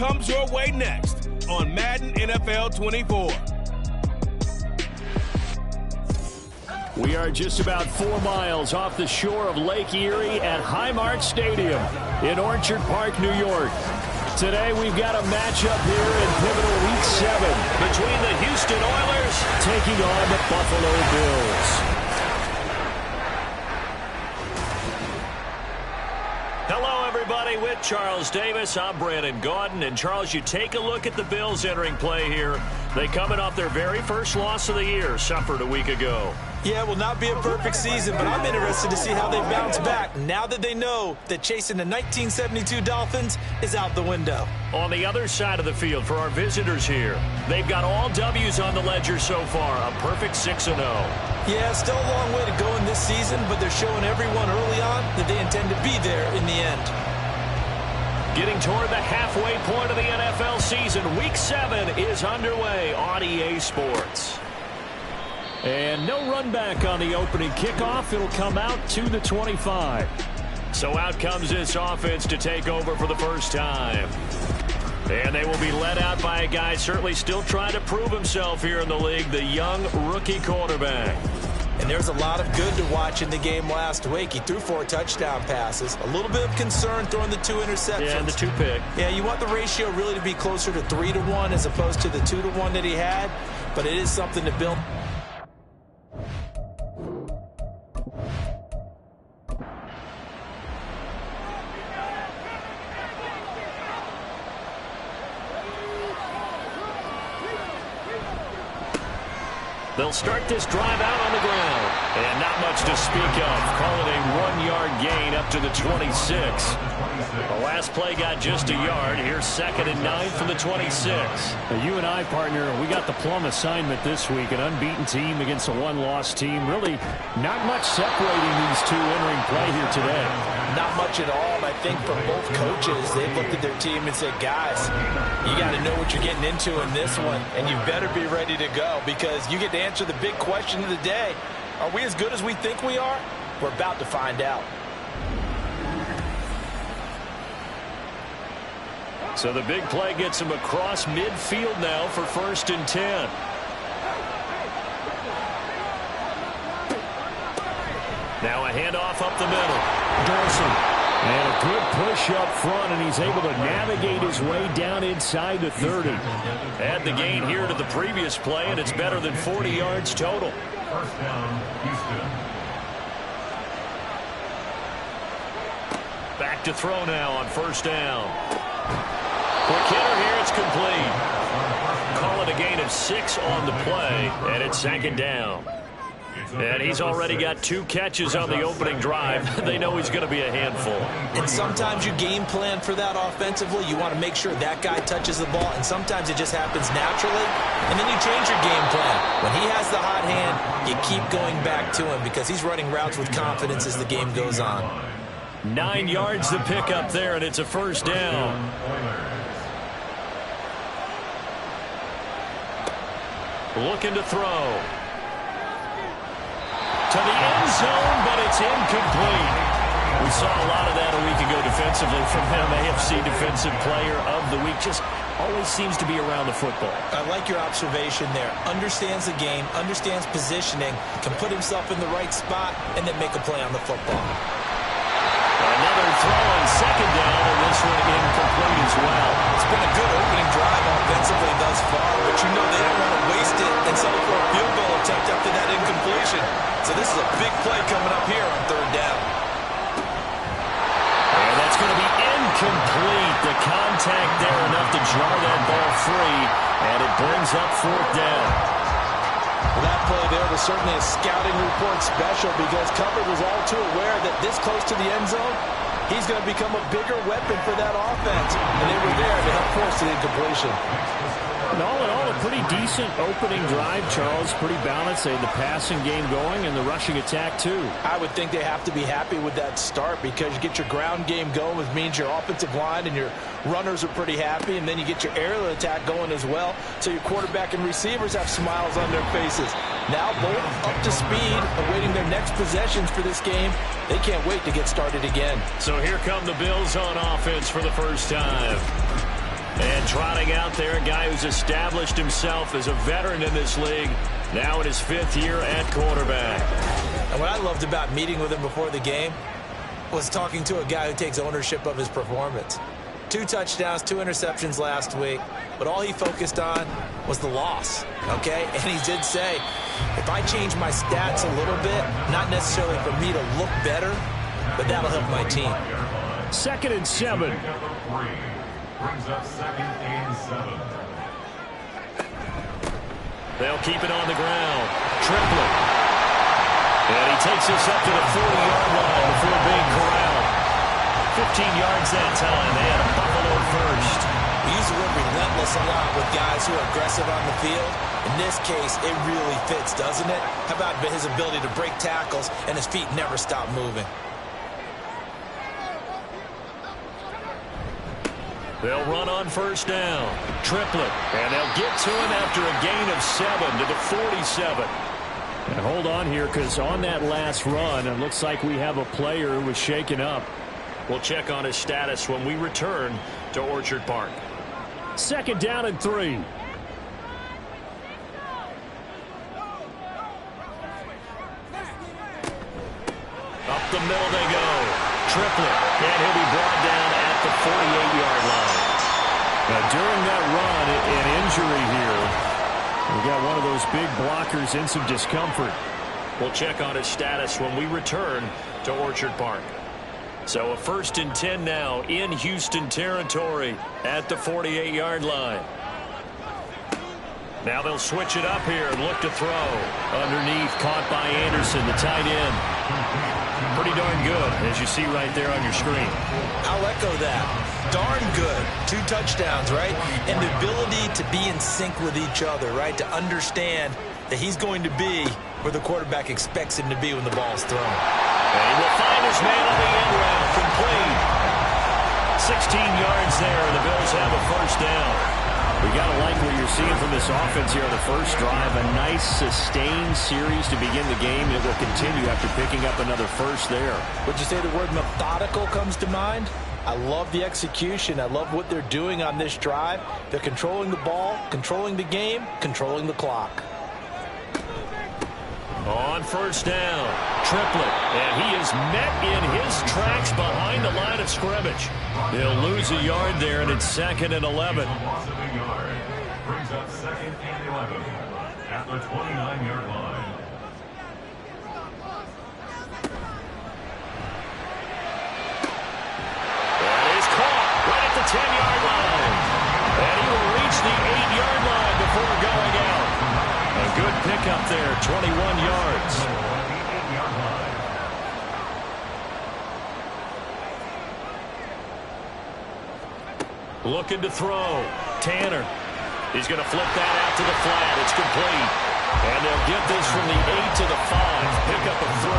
comes your way next on Madden NFL 24. We are just about 4 miles off the shore of Lake Erie at Highmark Stadium in Orchard Park, New York. Today we've got a matchup here in pivotal Week 7 between the Houston Oilers taking on the Buffalo Bills. Hello, everybody. With Charles Davis, I'm Brandon Gaudin. And, Charles, you take a look at the Bills entering play here. They coming off their very first loss of the year, suffered a week ago. Yeah, it will not be a perfect season, but I'm interested to see how they bounce back now that they know that chasing the 1972 Dolphins is out the window. On the other side of the field for our visitors here, they've got all W's on the ledger so far, a perfect 6-0. Yeah, still a long way to go in this season, but they're showing everyone early on that they intend to be there in the end. Getting toward the halfway point of the NFL season, Week 7 is underway on EA Sports. And no run back on the opening kickoff. It'll come out to the 25. So out comes this offense to take over for the first time. And they will be led out by a guy certainly still trying to prove himself here in the league, the young rookie quarterback. And there's a lot of good to watch in the game last week. He threw 4 touchdown passes. A little bit of concern throwing the 2 interceptions. Yeah, and the 2 pick. Yeah, you want the ratio really to be closer to 3-1 as opposed to the 2-1 that he had. But it is something to build. They'll start this drive out on the ground. And not much to speak of. Call it a 1-yard gain up to the 26. The last play got just a yard. Here's 2nd and 9 from the 26. Now, you and I, partner, we got the plum assignment this week. An unbeaten team against a one-loss team. Really not much separating these two entering play here today. Not much at all. I think from both coaches, they've looked at their team and said, guys, you got to know what you're getting into in this one, and you better be ready to go because you get to answer the big question of the day. Are we as good as we think we are? We're about to find out. So the big play gets him across midfield now for 1st and 10. Now a handoff up the middle. Dawson. And a good push up front, and he's able to navigate his way down inside the 30. Add the gain here to the previous play, and it's better than 40 yards total. First down, Houston. Back to throw now on 1st down. Quick hitter here, it's complete. Call it a gain of 6 on the play, and it's 2nd down. And he's already got 2 catches on the opening drive. They know he's going to be a handful. And sometimes you game plan for that offensively. You want to make sure that guy touches the ball, and sometimes it just happens naturally. And then you change your game plan. When he has the hot hand, you keep going back to him because he's running routes with confidence as the game goes on. 9 yards to pick up there, and it's a 1st down. Looking to throw. To the end zone, but it's incomplete. We saw a lot of that a week ago defensively from him. AFC Defensive Player of the Week. Just always seems to be around the football. I like your observation there. Understands the game, understands positioning, can put himself in the right spot, and then make a play on the football. Another throw on 2nd down, and this one incomplete as well. It's been a good opening drive offensively thus far, but you know they don't want to waste it and settle for a field goal attempt after that incompletion. So this is a big play coming up here on 3rd down. And that's going to be incomplete. The contact there enough to jar that ball free, and it brings up 4th down. Well, that play there was certainly a scouting report special because Cover was all too aware that this close to the end zone, he's going to become a bigger weapon for that offense. And they were there to help force the incompletion. And all in all, a pretty decent opening drive, Charles. Pretty balanced. They had the passing game going and the rushing attack, too. I would think they have to be happy with that start because you get your ground game going, which means your offensive line and your runners are pretty happy, and then you get your aerial attack going as well, so your quarterback and receivers have smiles on their faces. Now both up to speed, awaiting their next possessions for this game. They can't wait to get started again. So here come the Bills on offense for the first time. And trotting out there, a guy who's established himself as a veteran in this league, now in his 5th year at quarterback. And what I loved about meeting with him before the game was talking to a guy who takes ownership of his performance. 2 touchdowns, 2 interceptions last week, but all he focused on was the loss, okay? And he did say, if I change my stats a little bit, not necessarily for me to look better, but that'll help my team. 2nd and 7. Brings up 2nd and 7. They'll keep it on the ground. Triplett. And he takes us up to the 40-yard line before being corralled. 15 yards that time. They had a Buffalo first. We use the word relentless a lot with guys who are aggressive on the field. In this case, it really fits, doesn't it? How about his ability to break tackles and his feet never stop moving? They'll run on 1st down. Triplett. And they'll get to him after a gain of 7 to the 47. And hold on here, because on that last run, it looks like we have a player who was shaken up. We'll check on his status when we return to Orchard Park. 2nd down and 3. Up the middle they go. Triplett. And he'll be brought down at the 48-yard line. Now, during that run, an injury here. We got one of those big blockers in some discomfort. We'll check on his status when we return to Orchard Park. So a 1st and 10 now in Houston territory at the 48-yard line. Now they'll switch it up here and look to throw. Underneath, caught by Anderson, the tight end. Pretty darn good, as you see right there on your screen. I'll echo that. Darn good. 2 touchdowns, right? And the ability to be in sync with each other, right? To understand that he's going to be where the quarterback expects him to be when the ball's thrown. And he will find his man on the end route, complete. 16 yards there, and the Bills have a 1st down. We got to like what you're seeing from this offense here on the first drive. A nice, sustained series to begin the game. It will continue after picking up another 1st there. Would you say the word methodical comes to mind? I love the execution. I love what they're doing on this drive. They're controlling the ball, controlling the game, controlling the clock. On 1st down, Triplett, and he is met in his tracks behind the line of scrimmage. They'll lose a yard there, and it's 2nd and 11. Loss of a yard. Brings up 2nd and 11 at the 29-yard line. That is caught right at the 10-yard line. And he will reach the 8-yard line before going out. A good pickup there, 21 yards. Looking to throw. Tanner. He's going to flip that out to the flat. It's complete. And they'll get this from the 8 to the 5. Pickup of 3.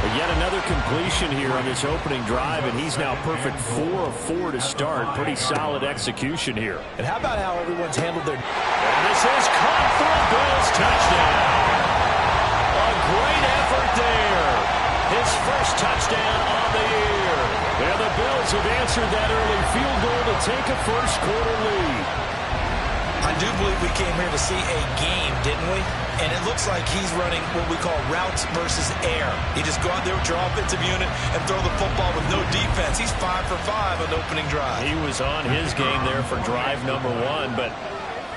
But yet another completion here on this opening drive, and he's now perfect 4 of 4 to start. Pretty solid execution here. And how about how everyone's handled their... And this is caught for a Bills touchdown. A great effort there. His 1st touchdown on the year. And the Bills have answered that early field goal to take a 1st quarter lead. I do believe we came here to see a game, didn't we? And it looks like he's running what we call routes versus air. He just go out there with your offensive unit and throw the football with no defense. He's 5 for 5 on the opening drive. He was on his game there for drive number 1, but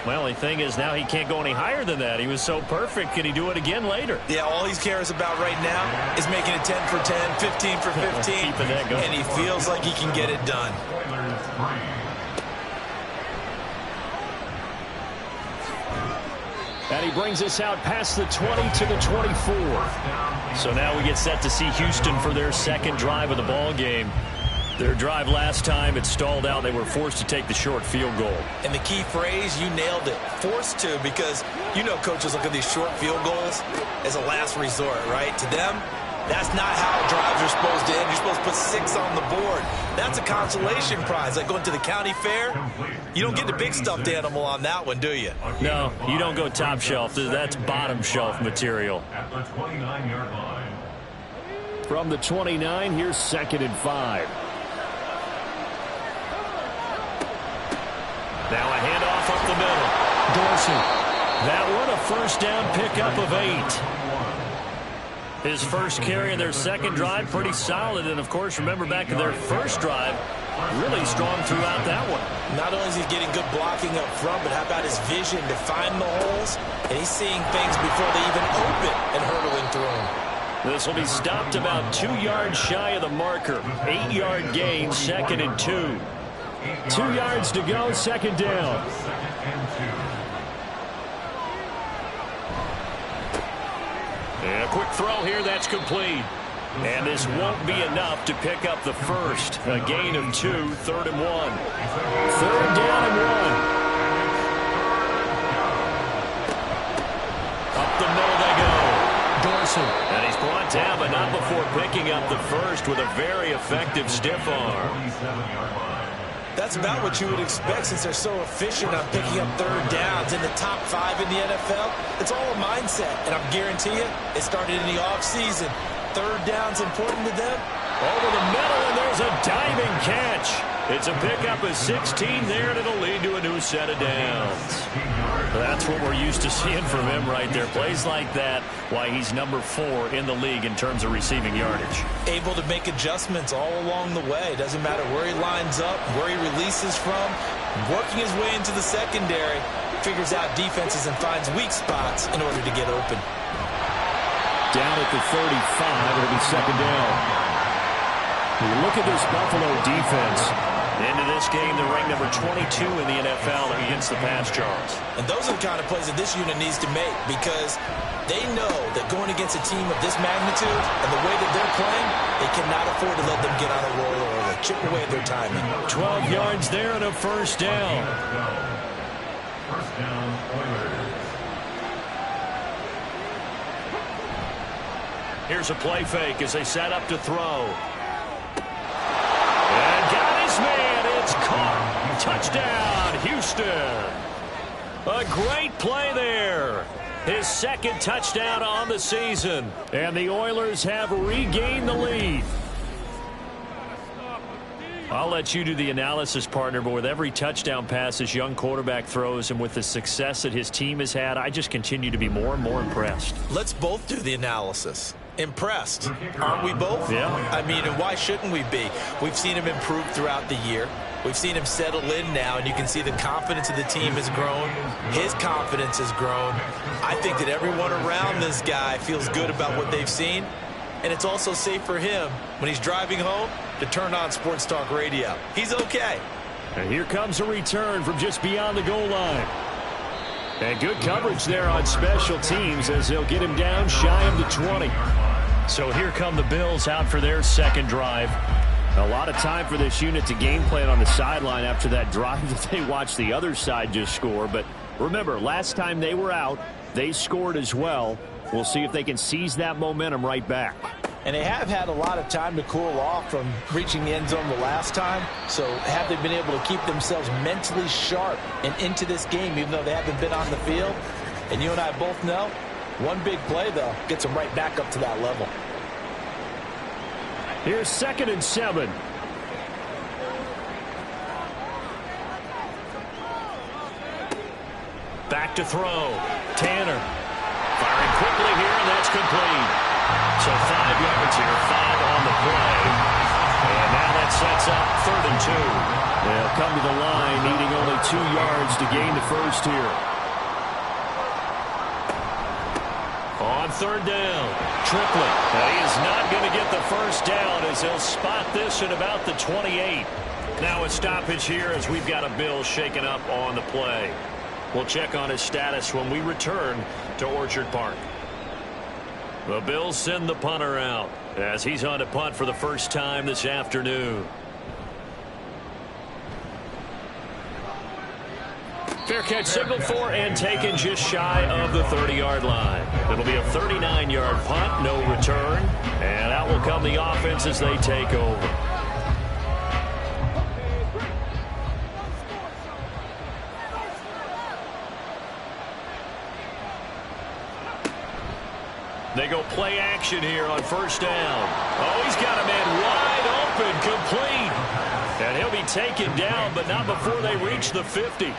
my only thing is now he can't go any higher than that. He was so perfect. Can he do it again later? Yeah, all he cares about right now is making it 10 for 10, 15 for 15. Keeping that going. And he feels like he can get it done. And he brings us out past the 20 to the 24. So now we get set to see Houston for their 2nd drive of the ball game. Their drive last time, it stalled out. They were forced to take the short field goal. And the key phrase, you nailed it. Forced to, because you know coaches look at these short field goals as a last resort, right? To them, that's not how drives are supposed to end. You're supposed to put 6 on the board. That's a consolation prize, like going to the county fair. You don't get the big stuffed animal on that one, do you? No, you don't go top shelf. That's bottom shelf material. At the 29-yard line. From the 29, here's 2nd and 5. Now a handoff up the middle. Dorsey. That one a first down pickup of 8. His first carry in their second drive, pretty solid. And, of course, remember back to their first drive, really strong throughout that one. Not only is he getting good blocking up front, but how about his vision to find the holes? And he's seeing things before they even open and hurdling through them. This will be stopped about 2 yards shy of the marker. 8-yard gain, 2nd and 2. 2 yards to go, second down. And a quick throw here, that's complete. And this won't be enough to pick up the first. A gain of 2, 3rd and 1. 3rd down and 1. Up the middle they go. Dorsey. And he's brought down, but not before picking up the first with a very effective stiff arm. That's about what you would expect since they're so efficient on picking up 3rd downs in the top 5 in the NFL. It's all a mindset, and I guarantee you, it started in the offseason. 3rd down's important to them. Over the middle, and there's a diving catch. It's a pickup of 16 there, and it'll lead to a new set of downs. That's what we're used to seeing from him right there. Plays like that, why he's number 4 in the league in terms of receiving yardage. Able to make adjustments all along the way. Doesn't matter where he lines up, where he releases from. Working his way into the secondary, figures out defenses and finds weak spots in order to get open. Down at the 35, it'll be second down. You look at this Buffalo defense. Into this game, they're ranked number 22 in the NFL against the pass, Charles. And those are the kind of plays that this unit needs to make because they know that going against a team of this magnitude and the way that they're playing, they cannot afford to let them get on a roll or chip away at their timing. 12 yards there and a first down. First down, Oilers. Here's a play fake as they set up to throw. And got his man. It's caught. Touchdown, Houston. A great play there. His 2nd touchdown on the season. And the Oilers have regained the lead. I'll let you do the analysis, partner, but with every touchdown pass this young quarterback throws and with the success that his team has had, I just continue to be more and more impressed. Let's both do the analysis. Impressed, aren't we both? Yeah. I mean, and why shouldn't we be? We've seen him improve throughout the year. We've seen him settle in now, and you can see the confidence of the team has grown. His confidence has grown. I think that everyone around this guy feels good about what they've seen, and it's also safe for him when he's driving home to turn on Sports Talk Radio. He's okay. And here comes a return from just beyond the goal line. And good coverage there on special teams as they'll get him down shy of the 20. So here come the Bills out for their 2nd drive. A lot of time for this unit to game plan on the sideline after that drive that they watched the other side just score. But remember, last time they were out, they scored as well. We'll see if they can seize that momentum right back. And they have had a lot of time to cool off from reaching the end zone the last time. So have they been able to keep themselves mentally sharp and into this game, even though they haven't been on the field? And you and I both know, one big play, though, gets them right back up to that level. Here's 2nd and 7. Back to throw. Tanner. Firing quickly here, and that's complete. So 5 yards here, 5 on the play. And now that sets up 3rd and 2. They'll come to the line, needing only 2 yards to gain the first here. On 3rd down, Triplett. He is not going to get the first down as he'll spot this at about the 28. Now a stoppage here as we've got a Bill shaken up on the play. We'll check on his status when we return to Orchard Park. The Bills send the punter out as he's on to punt for the first time this afternoon. Fair catch signaled for and taken just shy of the 30-yard line. It'll be a 39-yard punt, no return. And out will come the offense as they take over. They go play action here on 1st down. Oh, he's got a man wide open, complete. And he'll be taken down, but not before they reach the 50. And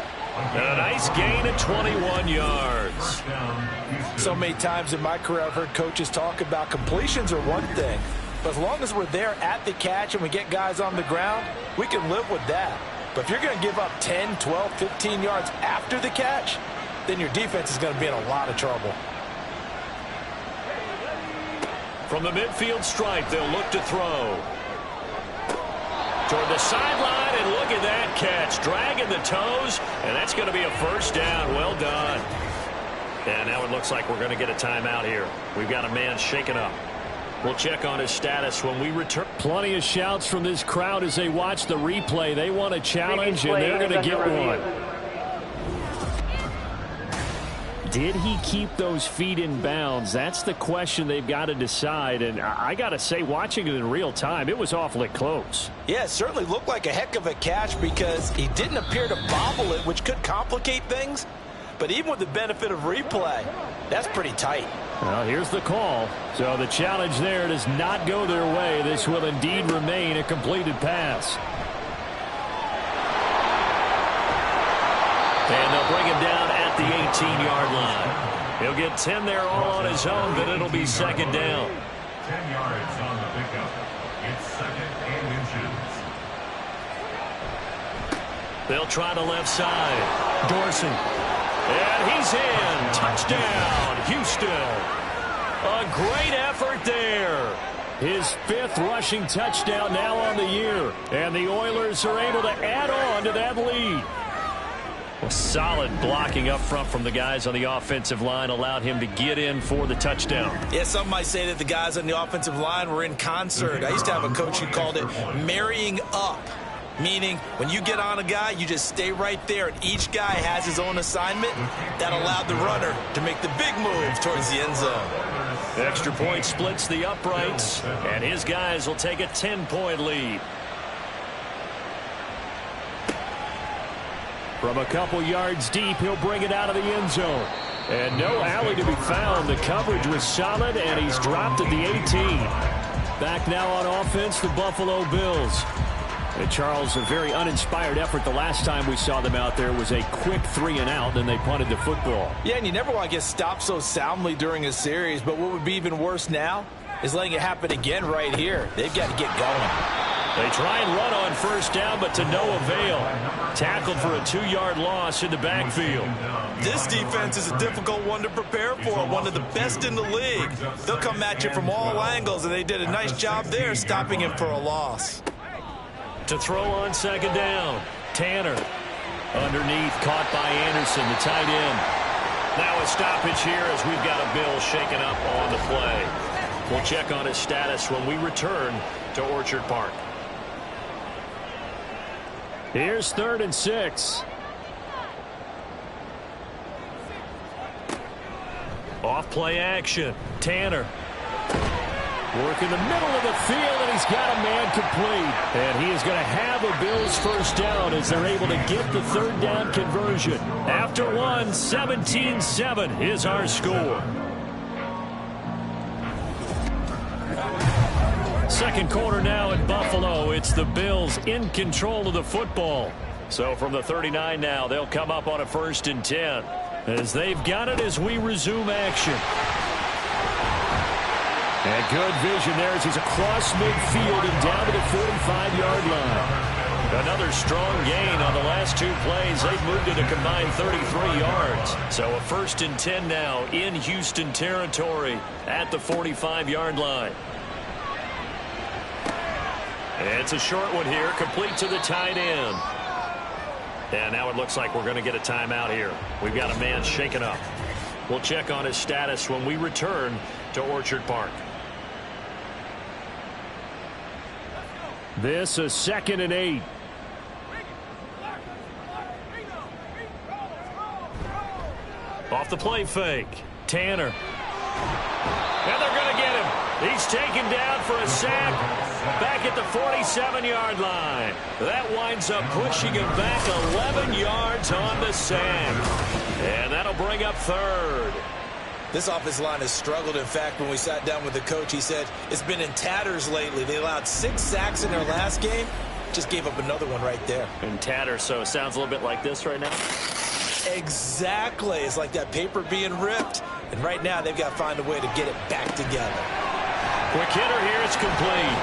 a nice gain of 21 yards. So many times in my career I've heard coaches talk about completions are one thing, but as long as we're there at the catch and we get guys on the ground, we can live with that. But if you're going to give up 10, 12, 15 yards after the catch, then your defense is going to be in a lot of trouble. From the midfield stripe, they'll look to throw. Toward the sideline, and look at that catch. Dragging the toes, and that's going to be a first down. Well done. And now it looks like we're going to get a timeout here. We've got a man shaken up. We'll check on his status when we return. Plenty of shouts from this crowd as they watch the replay. They want a challenge, and they're going to get one. Did he keep those feet in bounds? That's the question they've got to decide. And I got to say, watching it in real time, it was awfully close. Yeah, it certainly looked like a heck of a catch because he didn't appear to bobble it, which could complicate things. But even with the benefit of replay, that's pretty tight. Well, here's the call. So the challenge there does not go their way. This will indeed remain a completed pass. And they'll bring him down at the 18-yard line. He'll get 10 there all on his own, but it'll be second down. 10 yards on the pickup. It's second and inches. They'll try the left side. Dorsey. And he's in. Touchdown, Houston. A great effort there. His 5th rushing touchdown now on the year. And the Oilers are able to add on to that lead. Well, solid blocking up front from the guys on the offensive line allowed him to get in for the touchdown. Yeah, some might say that the guys on the offensive line were in concert. I used to have a coach who called it marrying up, meaning when you get on a guy, you just stay right there, and each guy has his own assignment. That allowed the runner to make the big move towards the end zone. Extra point splits the uprights, and his guys will take a 10-point lead. From a couple yards deep, he'll bring it out of the end zone. And no alley to be found. The coverage was solid, and he's dropped at the 18. Back now on offense, the Buffalo Bills. And Charles, a very uninspired effort the last time we saw them out there was a quick 3-and-out, then they punted the football. Yeah, and you never want to get stopped so soundly during a series, but what would be even worse now is letting it happen again right here. They've got to get going. They try and run on first down, but to no avail. Tackled for a 2-yard loss in the backfield. This defense is a difficult one to prepare for, one of the best in the league. They'll come at you from all angles, and they did a nice job there stopping him for a loss. To throw on second down, Tanner. Underneath, caught by Anderson, the tight end. Now a stoppage here as we've got a Bill shaken up on the play. We'll check on his status when we return to Orchard Park. Here's 3rd and 6. Off play action. Tanner. Work in the middle of the field, and he's got a man complete. And he is going to have a Bills first down as they're able to get the 3rd down conversion. After one, 17-7 is our score. Second quarter now in Buffalo. It's the Bills in control of the football. So from the 39 now, they'll come up on a 1st and 10. As they've got it as we resume action. And good vision there as he's across midfield and down to the 45-yard line. Another strong gain on the last 2 plays. They've moved it a combined 33 yards. So a 1st and 10 now in Houston territory at the 45-yard line. It's a short one here, complete to the tight end. And now it looks like we're going to get a timeout here. We've got a man shaken up. We'll check on his status when we return to Orchard Park. This is 2nd and 8. Off the play fake, Tanner. And they're going to get him. He's taken down for a sack back at the 47-yard line. That winds up pushing him back 11 yards on the sack. And that'll bring up 3rd. This offensive line has struggled. In fact, when we sat down with the coach, he said it's been in tatters lately. They allowed 6 sacks in their last game. just gave up another one right there. And Tatter, so it sounds a little bit like this right now. Exactly. It's like that paper being ripped. And right now, they've got to find a way to get it back together. Quick hitter here. It's complete.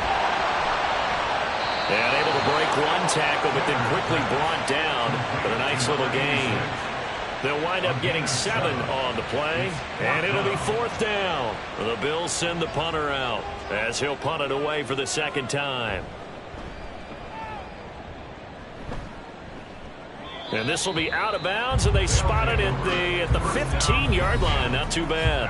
And able to break one tackle, but then quickly brought down for a nice little gain. They'll wind up getting 7 on the play, and it'll be 4th down. The Bills send the punter out as he'll punt it away for the second time. And this will be out of bounds, and they spot it at the 15-yard line. Not too bad.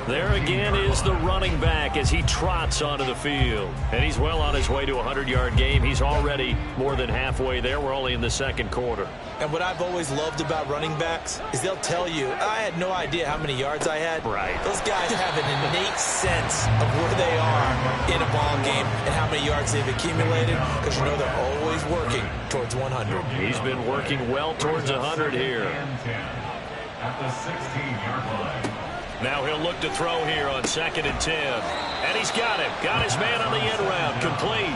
There again is the running back as he trots onto the field. And he's well on his way to a 100-yard game. He's already more than halfway there. We're only in the second quarter. And what I've always loved about running backs is they'll tell you, I had no idea how many yards I had. Right. Those guys have an innate sense of where they are in a ball game and how many yards they've accumulated, because you know they're always working towards 100. He's been working well towards 100 here. At the 16-yard line. Now he'll look to throw here on 2nd and 10. And he's got him. Got his man on the end round. Complete.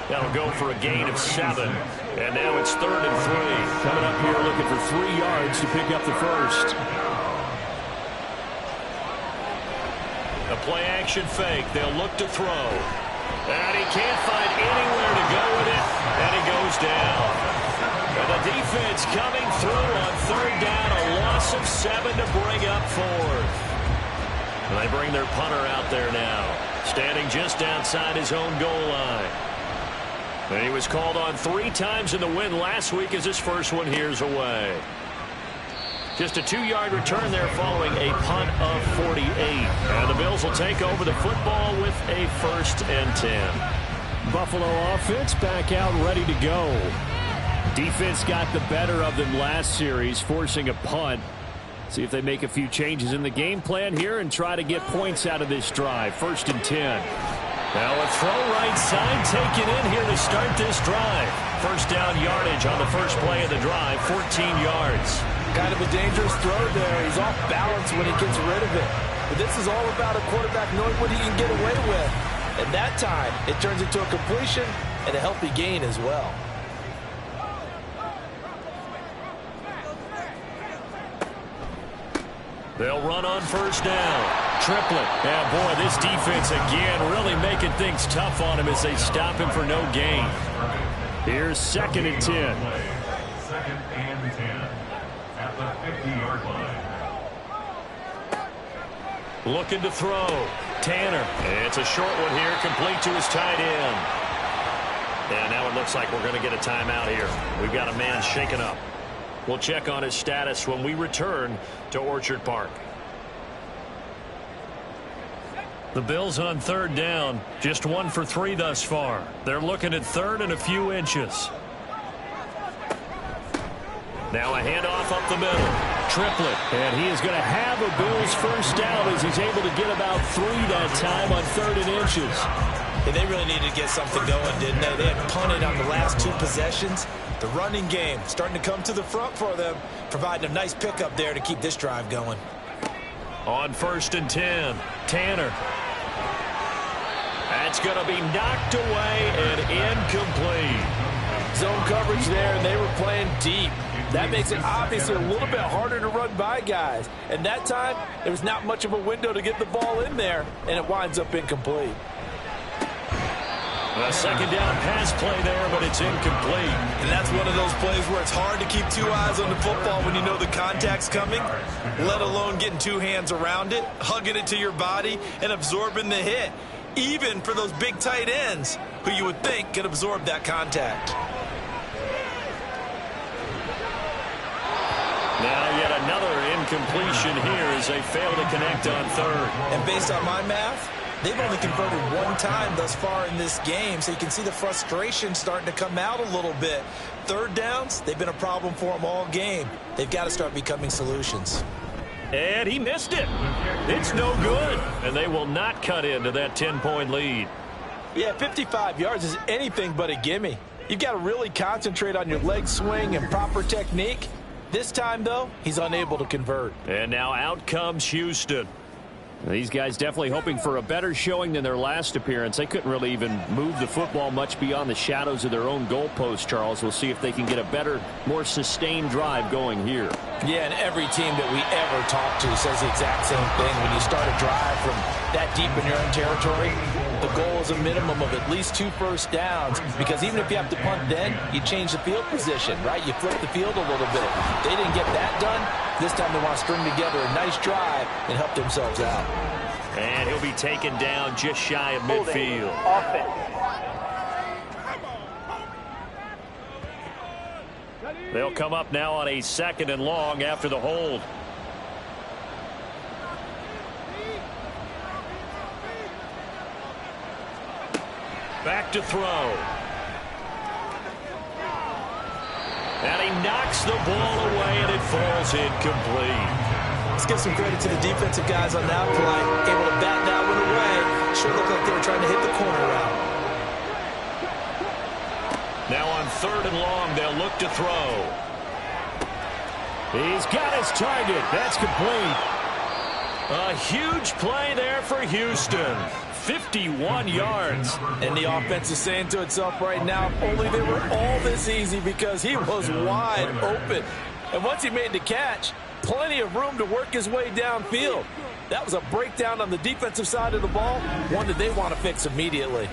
That'll go for a gain of 7. And now it's 3rd and 3. Coming up here looking for 3 yards to pick up the first. A play-action fake. They'll look to throw. And he can't find anywhere to go with it. And he goes down. And the defense coming through on 3rd down. A loss of 7 to bring up 4th. And they bring their punter out there now, standing just outside his own goal line. And he was called on 3 times in the win last week as his first one here's away. Just a 2-yard return there following a punt of 48. And the Bills will take over the football with a 1st and 10. Buffalo offense back out ready to go. Defense got the better of them last series, forcing a punt. See if they make a few changes in the game plan here and try to get points out of this drive. 1st and 10. Now a throw right side taken in here to start this drive. 1st down yardage on the first play of the drive, 14 yards. Kind of a dangerous throw there. He's off balance when he gets rid of it. But this is all about a quarterback knowing what he can get away with. And that time, it turns into a completion and a healthy gain as well. They'll run on 1st down. Triplett. Yeah, boy, this defense again really making things tough on him as they stop him for no gain. Here's 2nd and 10. 2nd and 10 at the 50-yard line. Looking to throw. Tanner. It's a short one here, complete to his tight end. And now it looks like we're going to get a timeout here. We've got a man shaken up. We'll check on his status when we return to Orchard Park. The Bills on 3rd down, just 1 for 3 thus far. They're looking at 3rd and a few inches. Now a handoff up the middle. Triplett, and he is going to have a Bills 1st down as he's able to get about 3 that time on 3rd and inches. And they really needed to get something going, didn't they? They had punted on the last 2 possessions. The running game starting to come to the front for them, providing a nice pickup there to keep this drive going. On 1st and 10, Tanner. That's going to be knocked away and incomplete. Zone coverage there, and they were playing deep. That makes it obviously a little bit harder to run by guys. And that time, there was not much of a window to get the ball in there, and it winds up incomplete. A 2nd down pass play there, but it's incomplete. And that's one of those plays where it's hard to keep 2 eyes on the football when you know the contact's coming, let alone getting 2 hands around it, hugging it to your body, and absorbing the hit, even for those big tight ends who you would think could absorb that contact. Now yet another incompletion here as they fail to connect on 3rd. And based on my math, they've only converted 1 time thus far in this game, so you can see the frustration starting to come out a little bit. 3rd downs, they've been a problem for them all game. They've got to start becoming solutions. And he missed it. It's no good. And they will not cut into that 10-point lead. Yeah, 55 yards is anything but a gimme. You've got to really concentrate on your leg swing and proper technique. This time, though, he's unable to convert. And now out comes Houston. These guys definitely hoping for a better showing than their last appearance. They couldn't really even move the football much beyond the shadows of their own goalpost, Charles. We'll see if they can get a better, more sustained drive going here. Yeah, and every team that we ever talk to says the exact same thing. When you start a drive from that deep in your own territory, the goal is a minimum of at least 2 first downs, because even if you have to punt then, you change the field position, right? You flip the field a little bit. They didn't get that done. This time they want to string together a nice drive and help themselves out. And he'll be taken down just shy of midfield. They'll come up now on a 2nd and long after the hold. Back to throw. And he knocks the ball away, and it falls incomplete. Let's give some credit to the defensive guys on that play. Able to bat that one away. Sure looked like they were trying to hit the corner route. Now on 3rd and long, they'll look to throw. He's got his target. That's complete. A huge play there for Houston. 51 yards. And the offense is saying to itself right now, if only they were all this easy, because he was wide open. And once he made the catch, plenty of room to work his way downfield. That was a breakdown on the defensive side of the ball, one that they want to fix immediately.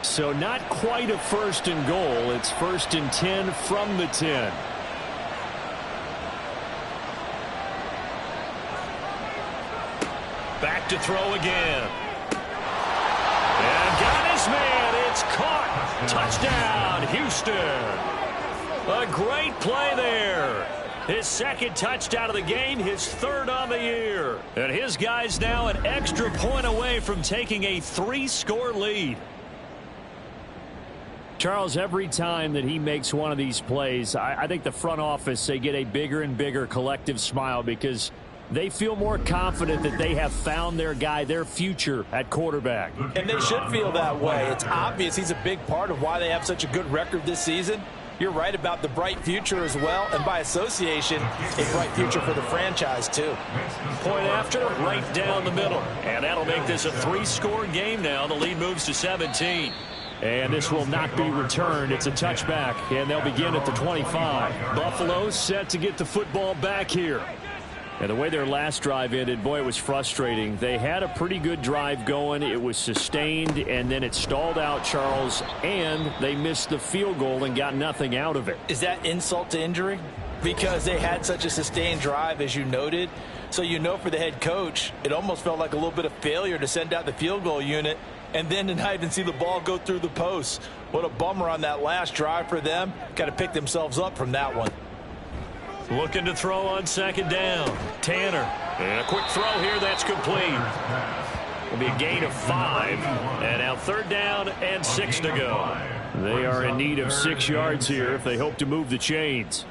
So not quite a 1st and goal. It's 1st and 10 from the 10. Back to throw again. And got his man. It's caught. Touchdown, Houston. A great play there. His 2nd touchdown of the game, his 3rd on the year. And his guys now an extra point away from taking a 3-score lead. Charles, every time that he makes one of these plays, I think the front office, they get a bigger and bigger collective smile, because they feel more confident that they have found their guy, their future at quarterback. And they should feel that way. It's obvious he's a big part of why they have such a good record this season. You're right about the bright future as well, and by association, a bright future for the franchise too. Point after, right down the middle. And that'll make this a 3-score game now. The lead moves to 17. And this will not be returned. It's a touchback, and they'll begin at the 25. Buffalo set to get the football back here. And the way their last drive ended, boy, it was frustrating. They had a pretty good drive going. It was sustained, and then it stalled out, Charles, and they missed the field goal and got nothing out of it. Is that insult to injury? Because they had such a sustained drive, as you noted. So you know, for the head coach, it almost felt like a little bit of failure to send out the field goal unit and then to not even see the ball go through the post. What a bummer on that last drive for them. Got to pick themselves up from that one. Looking to throw on 2nd down. Tanner. And a quick throw here. That's complete. Will be a gain of 5. And now 3rd down and 6 to go. They are in need of 6 yards here if they hope to move the chains.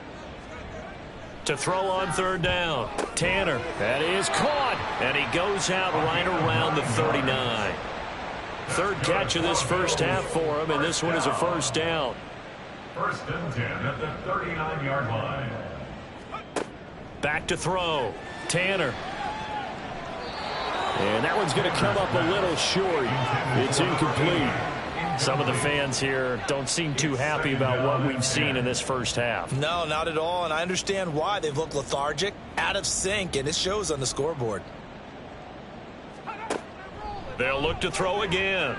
To throw on 3rd down. Tanner. That is caught. And he goes out right around the 39. 3rd catch of this first half for him, and this one is a 1st down. 1st and 10 at the 39-yard line. Back to throw. Tanner. And that one's going to come up a little short. It's incomplete. Some of the fans here don't seem too happy about what we've seen in this first half. No, not at all, and I understand why. They've looked lethargic, out of sync, and it shows on the scoreboard. They'll look to throw again.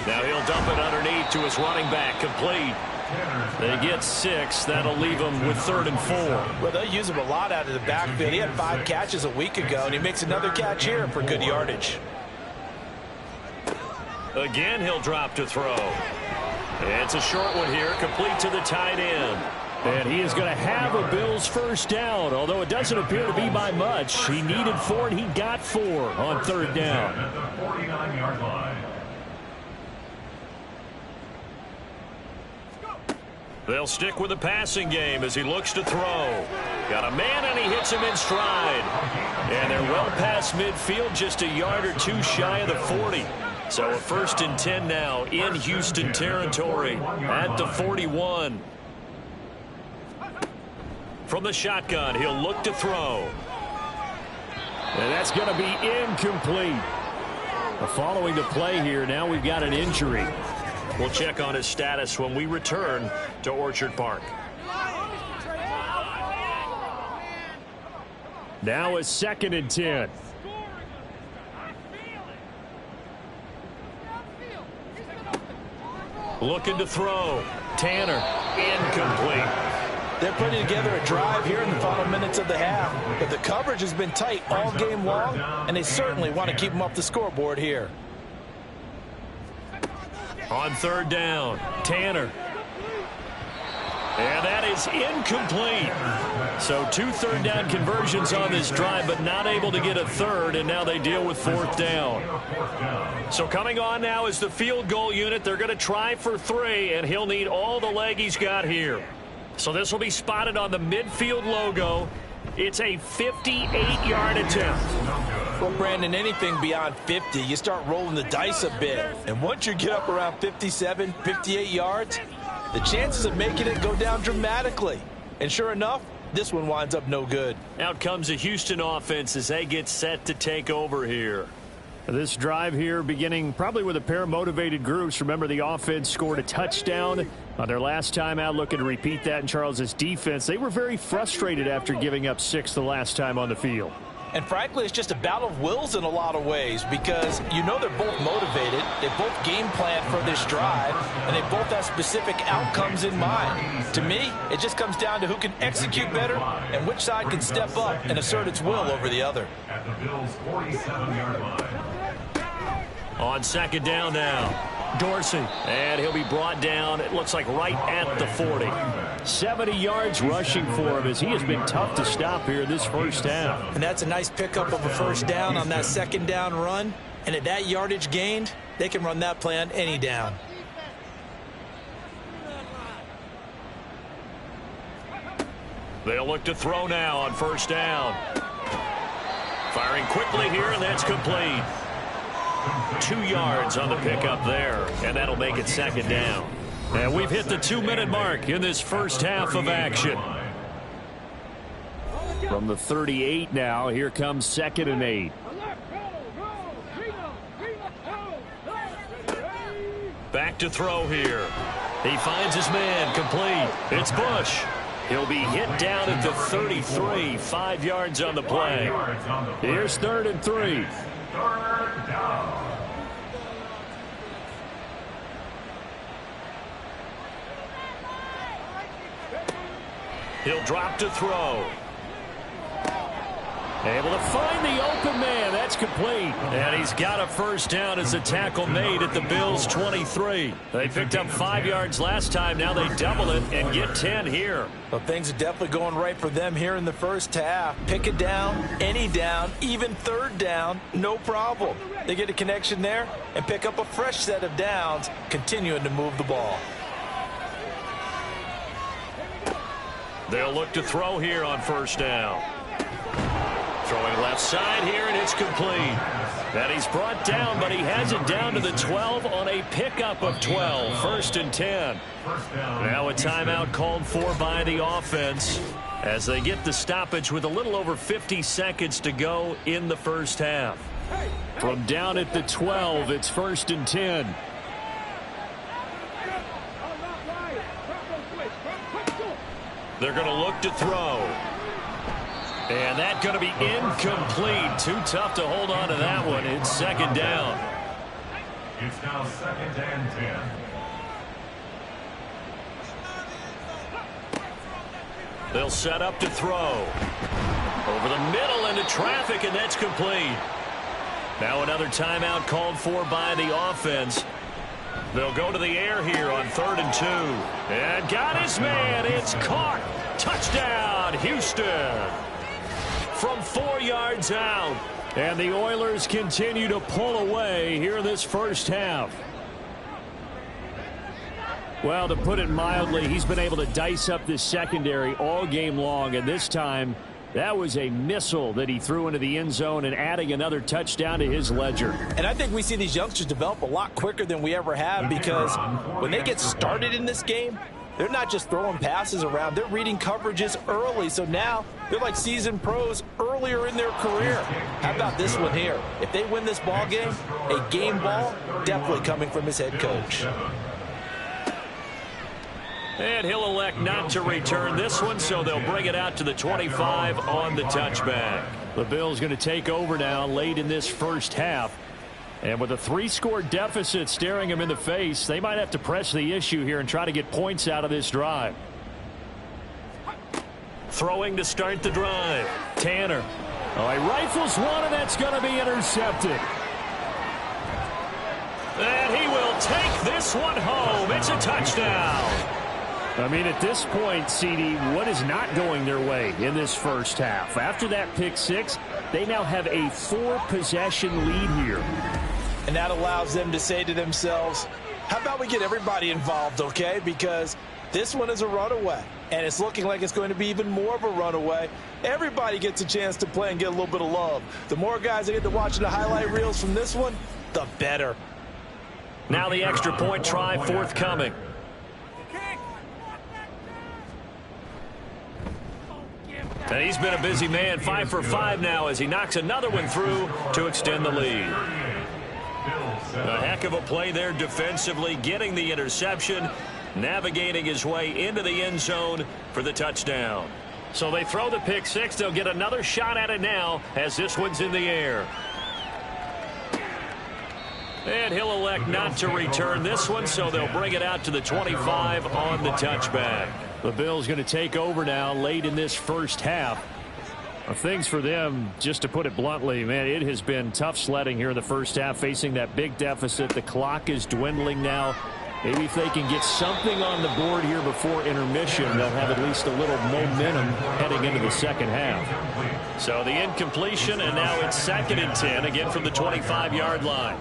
Now he'll dump it underneath to his running back, complete. They get 6. That'll leave him with 3rd and 4. Well, they'll use him a lot out of the backfield. He had 5 catches a week ago, and he makes another catch here for good yardage. Again, he'll drop to throw. It's a short one here, complete to the tight end. And he is going to have a Bills 1st down, although it doesn't appear to be by much. He needed 4, and he got 4 on 3rd down. At the 49-yard line. They'll stick with the passing game as he looks to throw. Got a man, and he hits him in stride. And they're well past midfield, just a yard or 2 shy of the 40. So a 1st and 10 now in Houston territory at the 41. From the shotgun, he'll look to throw. And that's going to be incomplete. Following the play here, now we've got an injury. We'll check on his status when we return to Orchard Park. Now a 2nd and 10. Looking to throw. Tanner, incomplete. They're putting together a drive here in the final minutes of the half, but the coverage has been tight all game long, and they certainly want to keep them off the scoreboard here. On 3rd down, Tanner. And that is incomplete. So 2 3rd down conversions on this drive, but not able to get a 3rd, and now they deal with 4th down. So coming on now is the field goal unit. They're going to try for 3, and he'll need all the leg he's got here. So this will be spotted on the midfield logo. It's a 58-yard attempt. Well, Brandon, anything beyond 50, you start rolling the dice a bit. And once you get up around 57, 58 yards, the chances of making it go down dramatically. And sure enough, this one winds up no good. Out comes the Houston offense as they get set to take over here. This drive here beginning probably with a pair of motivated groups. Remember, the offense scored a touchdown on their last time out. Looking to repeat that in Charles's defense. They were very frustrated after giving up 6 the last time on the field. And frankly, it's just a battle of wills in a lot of ways because you know they're both motivated. They both game plan for this drive, and they both have specific outcomes in mind. To me, it just comes down to who can execute better and which side can step up and assert its will over the other. At the Bills' 47-yard line. On 2nd down now, Dorsey. And he'll be brought down, it looks like right at the 40. 70 yards rushing for him as he has been tough to stop here this first half. And that's a nice pickup of a 1st down on that 2nd down run. And at that yardage gained, they can run that play on any down. They'll look to throw now on 1st down. Firing quickly here, and that's complete. 2 yards on the pickup there, and that'll make it 2nd down. And we've hit the 2-minute mark in this first half of action. From the 38 now, here comes 2nd and 8. Back to throw here. He finds his man, complete. It's Bush. He'll be hit down at the 33, 5 yards on the play. Here's 3rd and 3. 3rd down. He'll drop to throw. Able to find the open man. That's complete. And he's got a 1st down as a tackle made at the Bills' 23. They picked up 5 yards last time. Now they double it and get 10 here. Well, things are definitely going right for them here in the first half. Pick it down, any down, even 3rd down, no problem. They get a connection there and pick up a fresh set of downs, continuing to move the ball. They'll look to throw here on 1st down. Throwing left side here, and it's complete. And he's brought down, but he has it down to the 12 on a pickup of 12. 1st and 10. Now a timeout called for by the offense as they get the stoppage with a little over 50 seconds to go in the first half. From down at the 12, it's 1st and 10. They're going to look to throw. And that's going to be incomplete. Too tough to hold on to that one. It's 2nd down. It's now 2nd and 10. They'll set up to throw. Over the middle into traffic, and that's complete. Now another timeout called for by the offense. They'll go to the air here on 3rd and 2. And got his man. It's caught. Touchdown, Houston. From 4 yards out. And the Oilers continue to pull away here in this first half. Well, to put it mildly, he's been able to dice up this secondary all game long. And this time, that was a missile that he threw into the end zone and adding another touchdown to his ledger. And I think we see these youngsters develop a lot quicker than we ever have because when they get started in this game, they're not just throwing passes around, they're reading coverages early. So now they're like seasoned pros earlier in their career. How about this one here? If they win this ball game, a game ball definitely coming from his head coach. And he'll elect not to return this one, so they'll bring it out to the 25 on the touchback. The Bills going to take over now late in this first half. And with a 3-score deficit staring them in the face, they might have to press the issue here and try to get points out of this drive. Throwing to start the drive. Tanner. Oh, he rifles one, and that's going to be intercepted. And he will take this one home. It's a touchdown. I mean, at this point, CD, what is not going their way in this first half? After that pick six, they now have a 4-possession lead here. And that allows them to say to themselves, how about we get everybody involved, okay? Because this one is a runaway, and it's looking like it's going to be even more of a runaway. Everybody gets a chance to play and get a little bit of love. The more guys that get to watching the highlight reels from this one, the better. Now the extra point try forthcoming. And he's been a busy man, 5 for 5 now as he knocks another one through to extend the lead. A heck of a play there defensively, getting the interception, navigating his way into the end zone for the touchdown. So they throw the pick six. They'll get another shot at it now as this one's in the air. And he'll elect not to return this one, so they'll bring it out to the 25 on the touchback. The Bills going to take over now late in this first half. Things for them, just to put it bluntly, man, it has been tough sledding here in the first half, facing that big deficit. The clock is dwindling now. Maybe if they can get something on the board here before intermission, they'll have at least a little momentum heading into the second half. So the incompletion, and now it's 2nd and 10, again from the 25-yard line.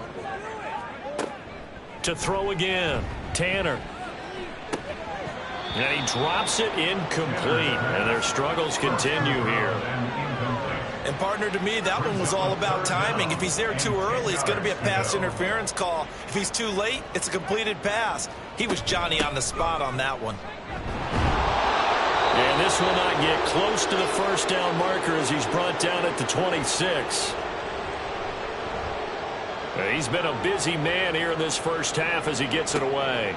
To throw again, Tanner. And he drops it incomplete, and their struggles continue here. And partner, to me, that one was all about timing. If he's there too early, it's going to be a pass interference call. If he's too late, it's a completed pass. He was Johnny on the spot on that one. And this will not get close to the first down marker as he's brought down at the 26. He's been a busy man here in this first half as he gets it away.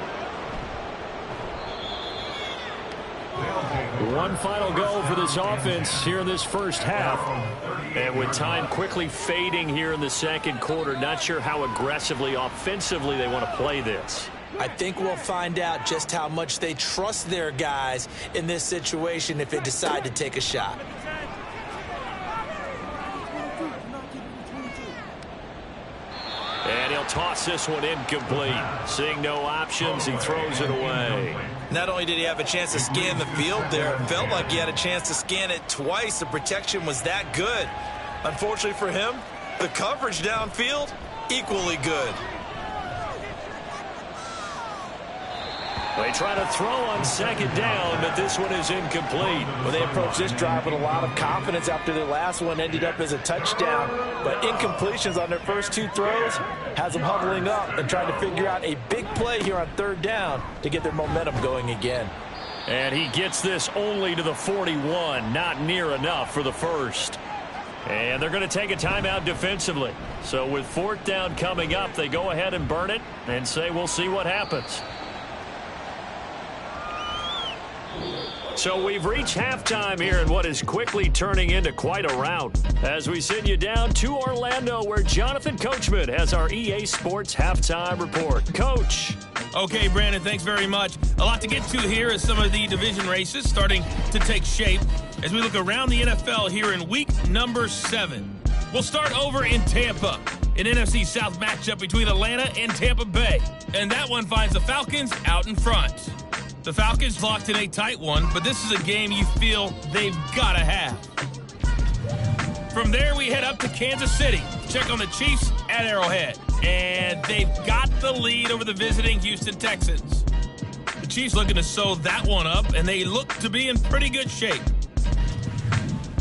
One final go for this offense here in this first half. And with time quickly fading here in the second quarter, not sure how aggressively, offensively they want to play this. I think we'll find out just how much they trust their guys in this situation if they decide to take a shot. And he'll toss this one incomplete. Seeing no options, he throws it away. Not only did he have a chance to scan the field there, it felt like he had a chance to scan it twice. The protection was that good. Unfortunately for him, the coverage downfield, equally good. They try to throw on 2nd down, but this one is incomplete. Well, they approached this drive with a lot of confidence after their last one ended up as a touchdown. But incompletions on their first 2 throws has them huddling up and trying to figure out a big play here on 3rd down to get their momentum going again. And he gets this only to the 41, not near enough for the first. And they're going to take a timeout defensively. So with 4th down coming up, they go ahead and burn it and say we'll see what happens. So we've reached halftime here in what is quickly turning into quite a rout as we send you down to Orlando where Jonathan Coachman has our EA Sports Halftime Report. Coach. Okay, Brandon, thanks very much. A lot to get to here as some of the division races starting to take shape as we look around the NFL here in week number 7. We'll start over in Tampa, an NFC South matchup between Atlanta and Tampa Bay. And that one finds the Falcons out in front. The Falcons locked in a tight one, but this is a game you feel they've got to have. From there, we head up to Kansas City. Check on the Chiefs at Arrowhead. And they've got the lead over the visiting Houston Texans. The Chiefs looking to sew that one up, and they look to be in pretty good shape.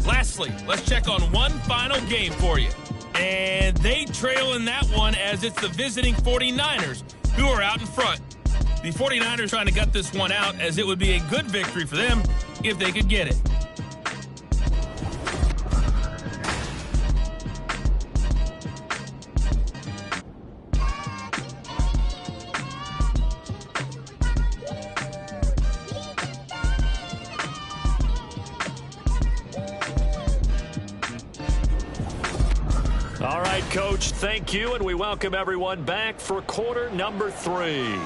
Lastly, let's check on one final game for you. And they trail in that one as it's the visiting 49ers who are out in front. The 49ers trying to gut this one out, as it would be a good victory for them if they could get it. All right, Coach, thank you, and we welcome everyone back for quarter number 3.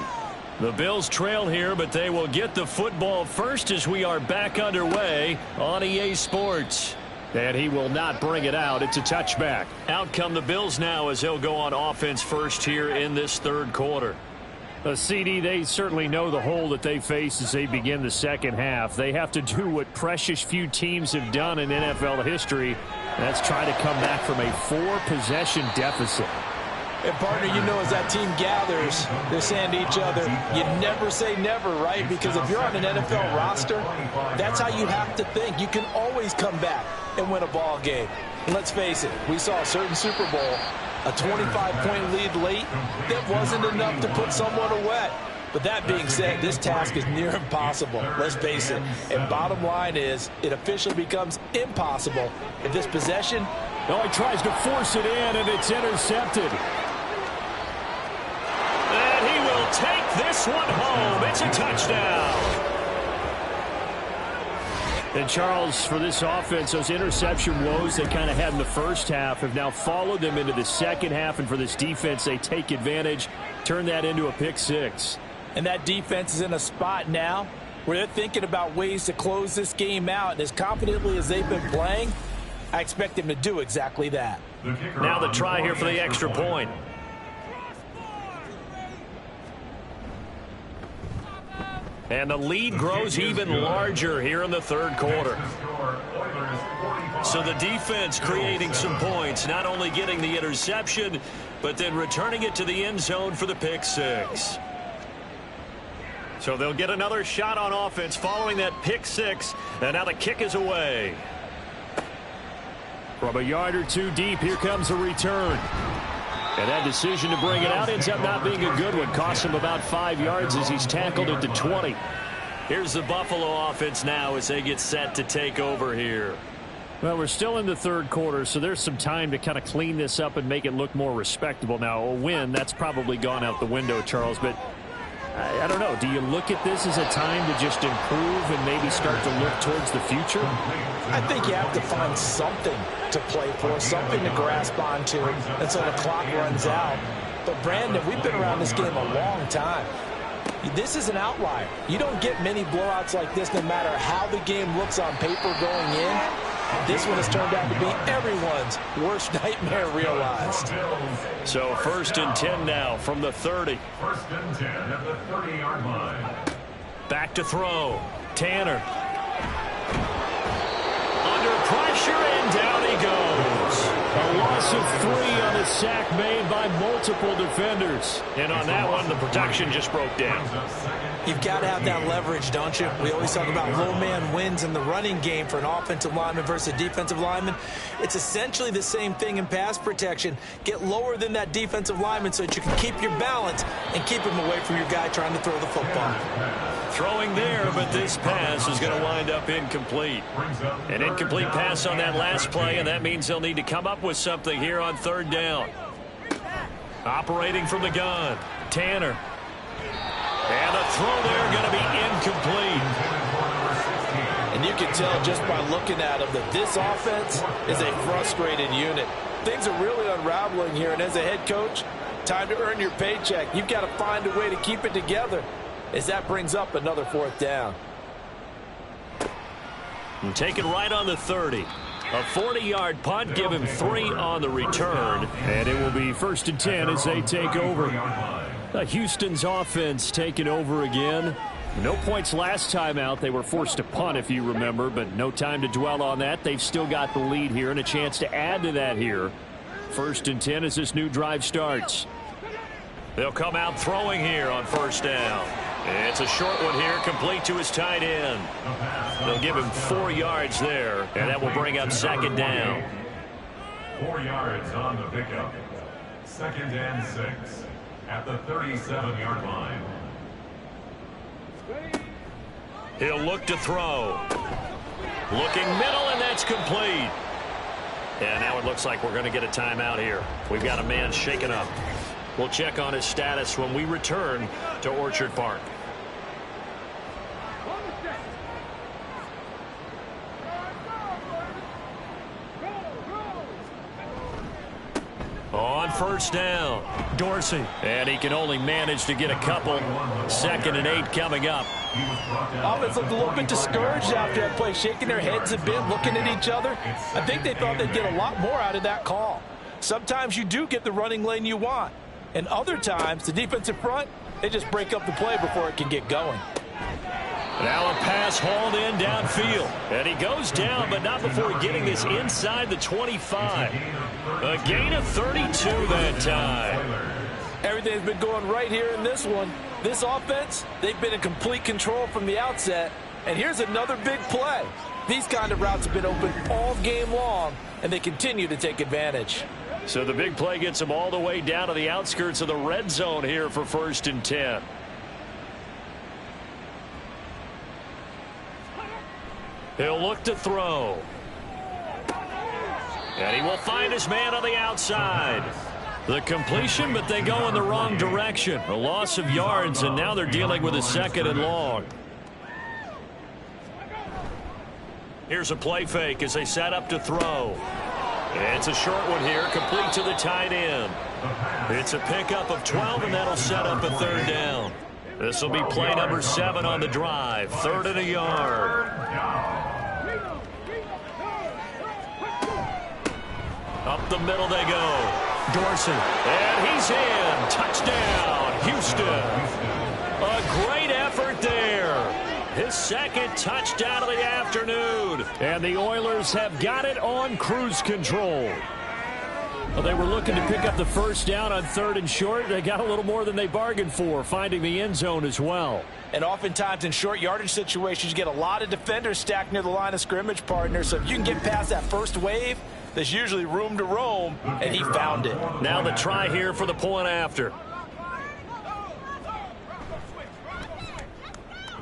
The Bills trail here, but they will get the football first as we are back underway on EA Sports. And he will not bring it out. It's a touchback. Out come the Bills now as he'll go on offense first here in this third quarter. CD, they certainly know the hole that they face as they begin the second half. They have to do what precious few teams have done in NFL history. That's try to come back from a 4-possession deficit. And, partner, you know, as that team gathers, they're saying to each other, you never say never, right? Because if you're on an NFL roster, that's how you have to think. You can always come back and win a ball game. And let's face it, we saw a certain Super Bowl, a 25-point lead late, that wasn't enough to put someone away. But that being said, this task is near impossible, let's face it. And bottom line is, it officially becomes impossible if this possession... Oh, he tries to force it in, and it's intercepted. And he will take this one home. It's a touchdown. And, Charles, for this offense, those interception woes they kind of had in the first half have now followed them into the second half. And for this defense, they take advantage, turn that into a pick 6. And that defense is in a spot now where they're thinking about ways to close this game out. And as confidently as they've been playing, I expect them to do exactly that. Now the try here for the extra point. And the lead grows even larger here in the third quarter. So the defense creating some points, not only getting the interception, but then returning it to the end zone for the pick 6. So they'll get another shot on offense following that pick 6, and now the kick is away. From a yard or two deep, here comes a return. And that decision to bring it out ends up not being a good one. Costs him about 5 yards as he's tackled at the 20. Here's the Buffalo offense now as they get set to take over here. Well, we're still in the third quarter, so there's some time to kind of clean this up and make it look more respectable. Now, a win, that's probably gone out the window, Charles, but I don't know. Do you look at this as a time to just improve and maybe start to look towards the future? I think you have to find something to play for, something to grasp onto until the clock runs out. But, Brandon, we've been around this game a long time. This is an outlier. You don't get many blowouts like this no matter how the game looks on paper going in. This one has turned out to be everyone's worst nightmare realized. So 1st and 10 now from the 30. 1st and 10 at the 30-yard line. Back to throw. Tanner. Under pressure, and down he goes. A loss of 3 on a sack made by multiple defenders. And on that one, the protection just broke down. You've got to have that leverage, don't you? We always talk about low man wins in the running game for an offensive lineman versus a defensive lineman. It's essentially the same thing in pass protection. Get lower than that defensive lineman so that you can keep your balance and keep him away from your guy trying to throw the football. Throwing there, but this pass is going to wind up incomplete. An incomplete pass on that last play, and that means they'll need to come up with something here on 3rd down. Operating from the gun, Tanner. And the throw there going to be incomplete. And you can tell just by looking at him that this offense is a frustrated unit. Things are really unraveling here, and as a head coach, time to earn your paycheck. You've got to find a way to keep it together as that brings up another 4th down. And taken right on the 30. A 40-yard punt, give him 3 on the return. And it will be 1st and 10 as they take over. Houston's offense taking over again. No points last time out. They were forced to punt, if you remember, but no time to dwell on that. They've still got the lead here and a chance to add to that here. 1st and 10 as this new drive starts. They'll come out throwing here on 1st down. It's a short one here, complete to his tight end. They'll give him 4 yards there, and that will bring up 2nd down. 4 yards on the pickup. 2nd and 6 at the 37-yard line. He'll look to throw. Looking middle, and that's complete. And now it looks like we're going to get a timeout here. We've got a man shaken up. We'll check on his status when we return to Orchard Park. On first down, Dorsey. And he can only manage to get a couple. 2nd and 8 coming up. Offense looked a little bit discouraged after that play, shaking their heads a bit, looking at each other. I think they thought they'd get a lot more out of that call. Sometimes you do get the running lane you want. And other times, the defensive front, they just break up the play before it can get going. Now a pass hauled in downfield. And he goes down, but not before getting this inside the 25. A gain of 32 that time. Everything's been going right here in this one. This offense, they've been in complete control from the outset. And here's another big play. These kind of routes have been open all game long, and they continue to take advantage. So the big play gets them all the way down to the outskirts of the red zone here for 1st and 10. He'll look to throw. And he will find his man on the outside. The completion, but they go in the wrong direction. A loss of yards, and now they're dealing with a 2nd and long. Here's a play fake as they set up to throw. It's a short one here, complete to the tight end. It's a pickup of 12, and that'll set up a 3rd down. This will be play number 7 on the drive. 3rd and a yard. Up the middle they go. Dorsey. And he's in. Touchdown, Houston. A great effort there. His 2nd touchdown of the afternoon. And the Oilers have got it on cruise control. Well, they were looking to pick up the 1st down on 3rd and short. They got a little more than they bargained for, finding the end zone as well. And oftentimes in short yardage situations, you get a lot of defenders stacked near the line of scrimmage, partner. So if you can get past that first wave, there's usually room to roam, and he found it. Now the try here for the point after.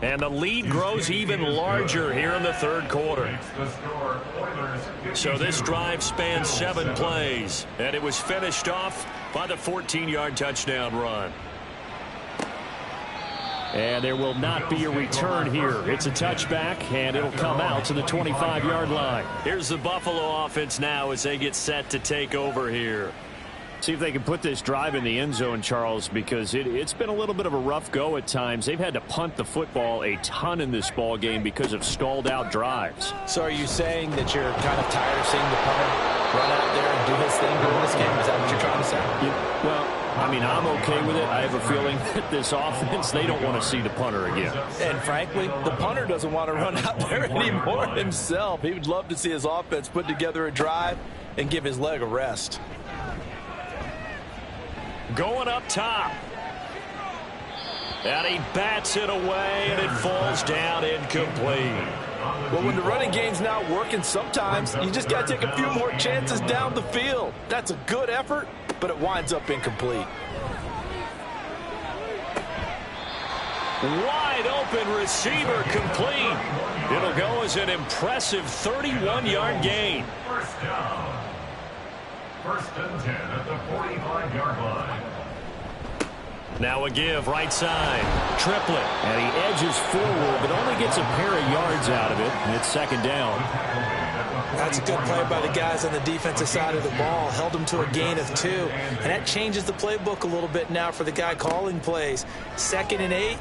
And the lead grows even larger here in the 3rd quarter. So this drive spans 7 plays, and it was finished off by the 14-yard touchdown run. And there will not be a return here. It's a touchback, and it'll come out to the 25-yard line. Here's the Buffalo offense now as they get set to take over here. See if they can put this drive in the end zone, Charles, because it's been a little bit of a rough go at times. They've had to punt the football a ton in this ball game because of stalled-out drives. So are you saying that you're kind of tired of seeing the punter run out there and do his thing during this game? Is that what you're trying to say? Yeah, well, I mean, I'm okay with it. I have a feeling that this offense, they don't want to see the punter again. And frankly, the punter doesn't want to run out there anymore himself. He would love to see his offense put together a drive and give his leg a rest. Going up top. And he bats it away, and it falls down incomplete. Well, when the running game's not working, sometimes you just got to take a few more chances down the field. That's a good effort, but it winds up incomplete. Wide open receiver complete. It'll go as an impressive 31-yard gain. First down. 1st and 10 at the 45-yard line. Now a give right side. Triplett. And he edges forward, but only gets a pair of yards out of it. And it's 2nd down. That's a good play by the guys on the defensive side of the ball. Held them to a gain of 2. And that changes the playbook a little bit now for the guy calling plays. 2nd and 8.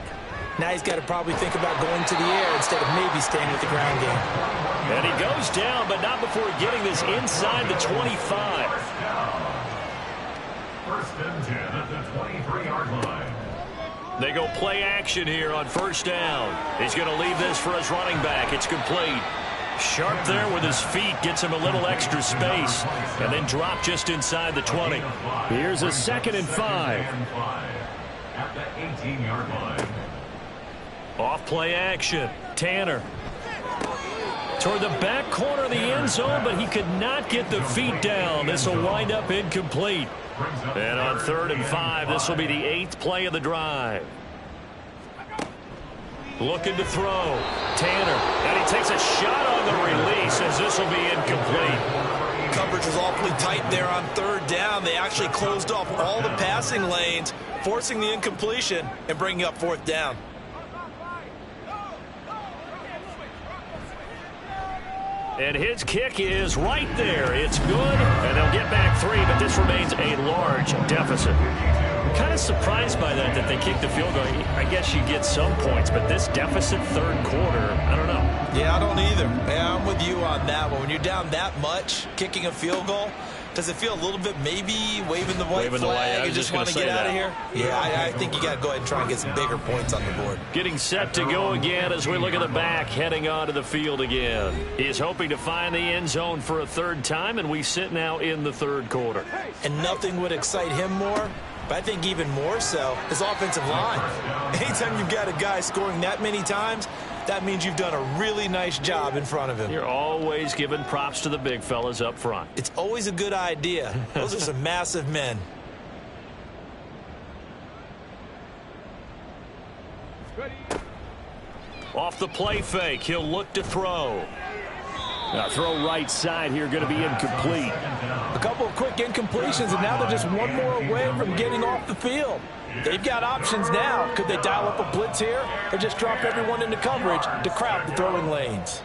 Now he's got to probably think about going to the air instead of maybe staying with the ground game. And he goes down, but not before getting this inside the 25. 1st and 10 at the 23-yard line. They go play action here on 1st down. He's going to leave this for his running back. It's complete. Sharp there with his feet, gets him a little extra space, and then drop just inside the 20. Here's a 2nd and 5. At the 18-yard line. Off play action. Tanner. Toward the back corner of the end zone, but he could not get the feet down. This will wind up incomplete. And on 3rd and 5, this will be the 8th play of the drive. Looking to throw. Tanner. And he takes a shot on the release as this will be incomplete. Coverage was awfully tight there on third down. They actually closed off all the passing lanes, forcing the incompletion and bringing up fourth down. And his kick is right there. It's good, and they'll get back 3, but this remains a large deficit. I'm kind of surprised by that they kicked the field goal. I guess you get some points, but this deficit third quarter, I don't know. Yeah, I don't either. Yeah, I'm with you on that one. When you're down that much, kicking a field goal, does it feel a little bit maybe waving the white flag and just want to get out of here? Yeah, I think you got to go ahead and try and get some bigger points on the board. Getting set to go again as we look at the back, heading onto the field again. He is hoping to find the end zone for a third time, and we sit now in the third quarter. And nothing would excite him more, but I think even more so, his offensive line. Anytime you've got a guy scoring that many times, that means you've done a really nice job in front of him. You're always giving props to the big fellas up front. It's always a good idea. Those are some massive men. Off the play fake, he'll look to throw. Now throw right side here, going to be incomplete. A couple of quick incompletions, and now they're just one more away from getting off the field. They've got options now. Could they dial up a blitz here or just drop everyone into coverage to crowd the throwing lanes?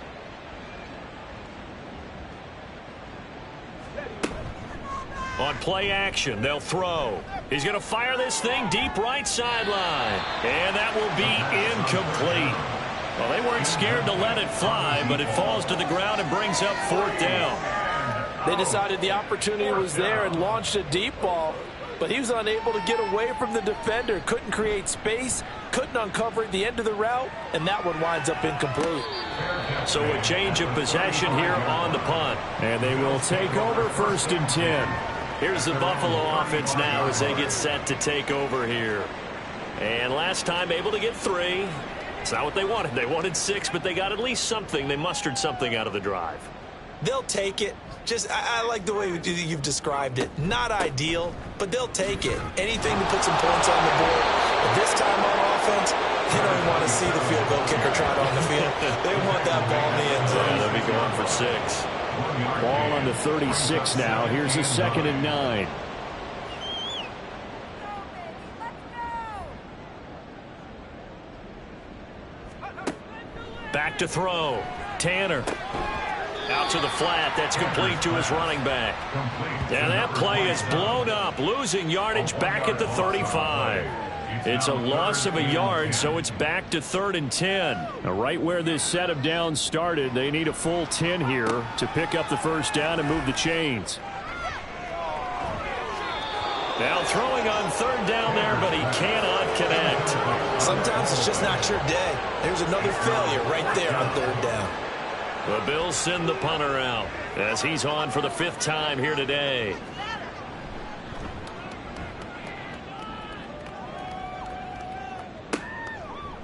On play action, they'll throw. He's going to fire this thing deep right sideline. And that will be incomplete. Well, they weren't scared to let it fly, but it falls to the ground and brings up fourth down. They decided the opportunity was there and launched a deep ball, but he was unable to get away from the defender. Couldn't create space, couldn't uncover at the end of the route, and that one winds up incomplete. So a change of possession here on the punt. And they will take over 1st and 10. Here's the Buffalo offense now as they get set to take over here. And last time able to get 3. It's not what they wanted. They wanted 6, but they got at least something. They mustered something out of the drive. They'll take it. I like the way you've described it. Not ideal, but they'll take it. Anything to put some points on the board. But this time on offense, they don't want to see the field goal kicker trot on the field. They want that ball in the end zone. They'll be going for 6. Ball on the 36 now. Here's a 2nd and 9. Back to throw. Tanner. Out to the flat. That's complete to his running back. And that play is blown up. Losing yardage back at the 35. It's a loss of a yard, so it's back to 3rd and 10. Now, right where this set of downs started, they need a full 10 here to pick up the first down and move the chains. Now throwing on 3rd down there, but he cannot connect. Sometimes it's just not your day. There's another failure right there on 3rd down. The Bills send the punter out as he's on for the 5th time here today.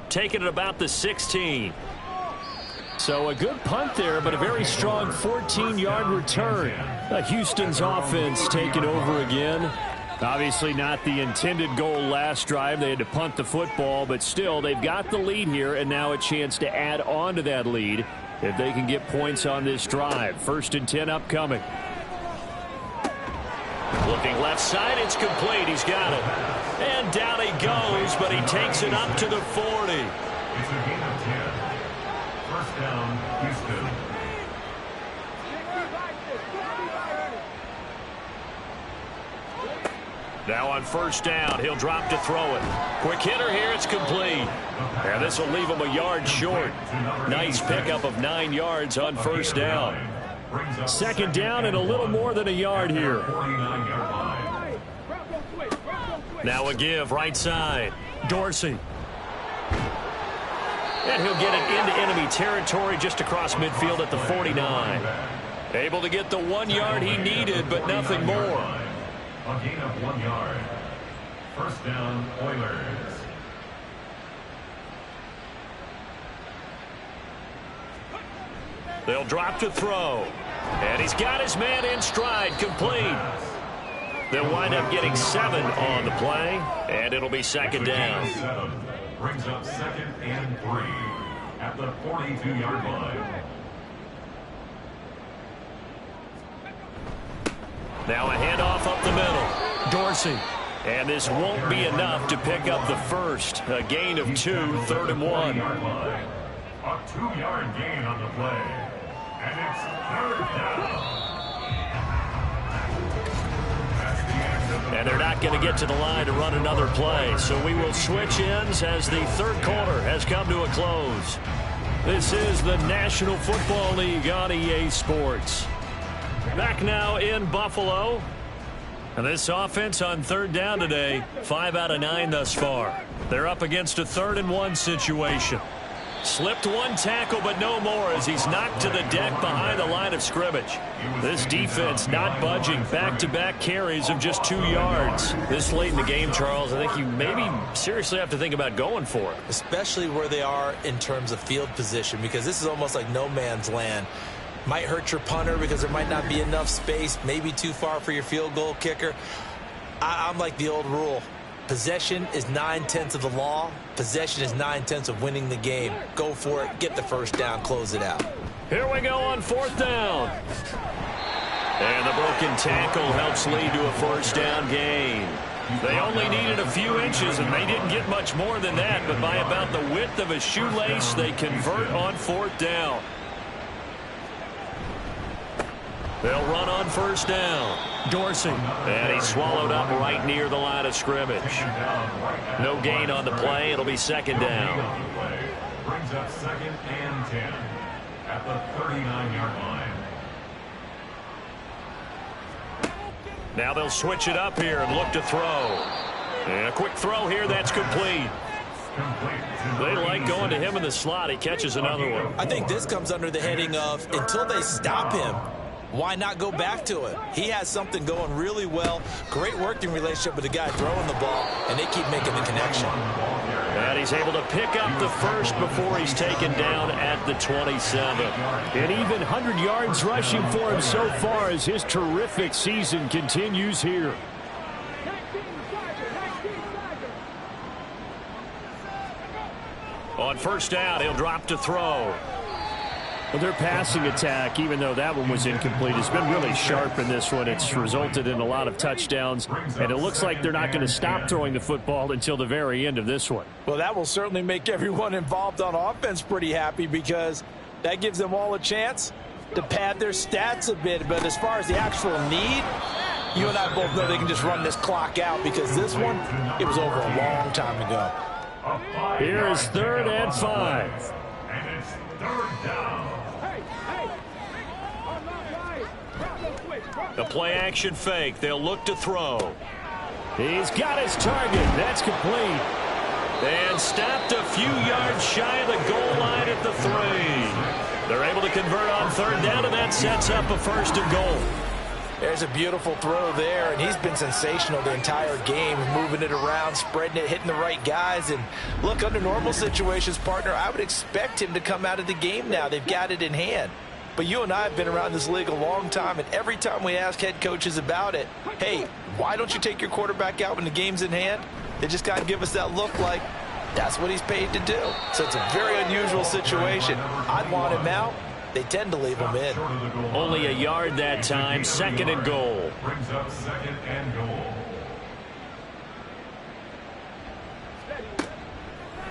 Taking it about the 16. So a good punt there, but a very strong 14-yard return. Houston's offense taking over again. Obviously not the intended goal last drive. They had to punt the football, but still they've got the lead here, and now a chance to add on to that lead if they can get points on this drive. 1st and 10 upcoming. Looking left side, it's complete. He's got it. And down he goes, but he takes it up to the 40. It's a gain of 10. 1st down, Houston. Now on 1st down, he'll drop to throw it. Quick hitter here, it's complete. And this will leave him a yard short. Nice pickup of 9 yards on 1st down. 2nd down and a little more than a yard here. Now a give right side. Dorsey. And he'll get it into enemy territory just across midfield at the 49. Able to get the 1 yard he needed, but nothing more. A gain of 1 yard. 1st down, Oilers. They'll drop to throw. And he's got his man in stride, complete. They'll wind up getting 7 on the play, and it'll be 2nd down. 7 brings up 2nd and 3. at the 42-yard line. Now a handoff up the middle. Dorsey. And this won't be enough to pick up the first. A gain of 2, 3rd and 1. A 2-yard gain on the play. And it's 3rd down. And they're not going to get to the line to run another play. So we will switch ends as the third quarter has come to a close. This is the National Football League on EA Sports. Back now in Buffalo. And this offense on 3rd down today, 5 out of 9 thus far. They're up against a 3rd and 1 situation. Slipped one tackle, but no more as he's knocked to the deck behind the line of scrimmage. This defense not budging. Back-to-back carries of just 2 yards. This late in the game, Charles, I think you maybe seriously have to think about going for it. Especially where they are in terms of field position, because this is almost like no man's land. Might hurt your punter because there might not be enough space, maybe too far for your field goal kicker. I'm like the old rule. Possession is 9/10 of the law. Possession is 9/10 of winning the game. Go for it. Get the first down. Close it out. Here we go on 4th down. And the broken tackle helps lead to a first down gain. They only needed a few inches, and they didn't get much more than that. But by about the width of a shoelace, they convert on 4th down. They'll run on first down. Dorsey. And he's swallowed up right near the line of scrimmage. No gain on the play. It'll be 2nd down. Brings up 2nd and 10 at the 39-yard line. Now they'll switch it up here and look to throw. And a quick throw here. That's complete. They like going to him in the slot. He catches another one. I think this comes under the heading of until they stop him, why not go back to it? He has something going really well. Great working relationship with the guy throwing the ball, and they keep making the connection. And he's able to pick up the first before he's taken down at the 27. And even 100 yards rushing for him so far as his terrific season continues here. On first down, he'll drop to throw. Well, their passing attack, even though that one was incomplete, has been really sharp in this one. It's resulted in a lot of touchdowns, and it looks like they're not going to stop throwing the football until the very end of this one. Well, that will certainly make everyone involved on offense pretty happy, because that gives them all a chance to pad their stats a bit. But as far as the actual need, you and I both know they can just run this clock out, because this one, it was over a long time ago. Here is 3rd and 5. And it's 3rd down. The play action fake. They'll look to throw. He's got his target. That's complete. And stopped a few yards shy of the goal line at the 3. They're able to convert on 3rd down, and that sets up a 1st and goal. There's a beautiful throw there, and he's been sensational the entire game, moving it around, spreading it, hitting the right guys. And look, under normal situations, partner, I would expect him to come out of the game now. They've got it in hand. But you and I have been around this league a long time, and every time we ask head coaches about it, hey, why don't you take your quarterback out when the game's in hand? They just kind of give us that look like that's what he's paid to do. So it's a very unusual situation. I'd want him out. They tend to leave him in. Only a yard that time, 2nd and goal. Brings up 2nd and goal.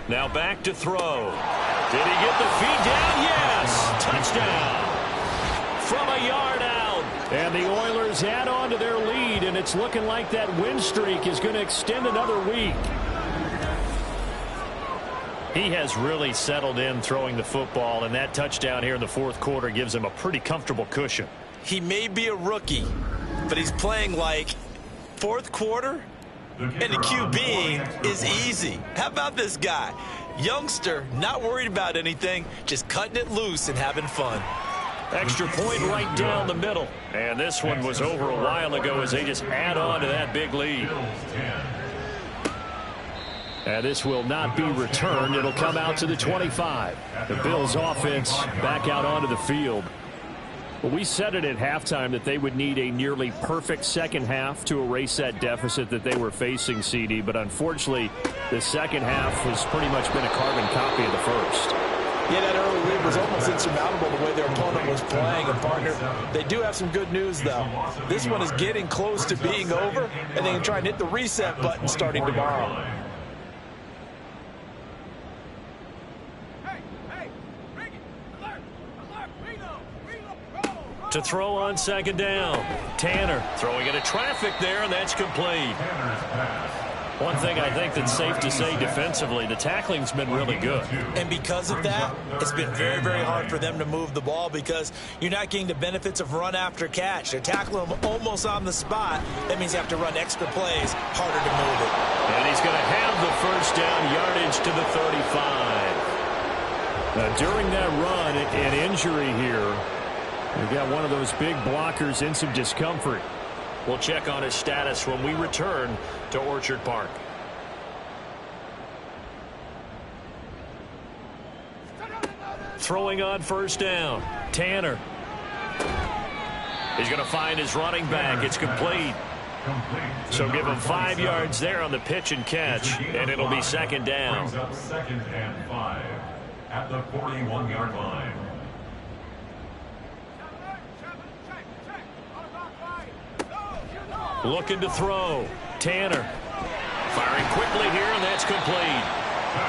Now back to throw. Did he get the feet down? Yes! Touchdown! From a yard out. And the Oilers add on to their lead, and it's looking like that win streak is going to extend another week. He has really settled in throwing the football, and that touchdown here in the 4th quarter gives him a pretty comfortable cushion. He may be a rookie, but he's playing like 4th quarter, and the QBing is easy. How about this guy? Youngster, not worried about anything, just cutting it loose and having fun. Extra point right down the middle. And this one was over a while ago as they just add on to that big lead. And this will not be returned. It'll come out to the 25. The Bills offense back out onto the field. Well, we said it at halftime that they would need a nearly perfect second half to erase that deficit that they were facing, CD. But unfortunately, the second half has pretty much been a carbon copy of the first. Yeah, that early lead was almost insurmountable the way their opponent was playing. And, partner, they do have some good news, though. This one is getting close to being over, and they can try and hit the reset button starting tomorrow. To throw on second down. Tanner throwing into traffic there, and that's complete. One thing I think that's safe to say defensively, the tackling's been really good. And because of that, it's been very, very hard for them to move the ball because you're not getting the benefits of run after catch. They're tackling them almost on the spot. That means you have to run extra plays, harder to move it. And he's going to have the first down, yardage to the 35. Now, during that run, an injury here. We've got one of those big blockers in some discomfort. We'll check on his status when we return to Orchard Park. Throwing on first down. Tanner. He's going to find his running back. It's complete. So give him 5 yards there on the pitch and catch, and it'll be second down. Brings up 2nd and 5 at the 41-yard line. Looking to throw. Tanner firing quickly here, and that's complete.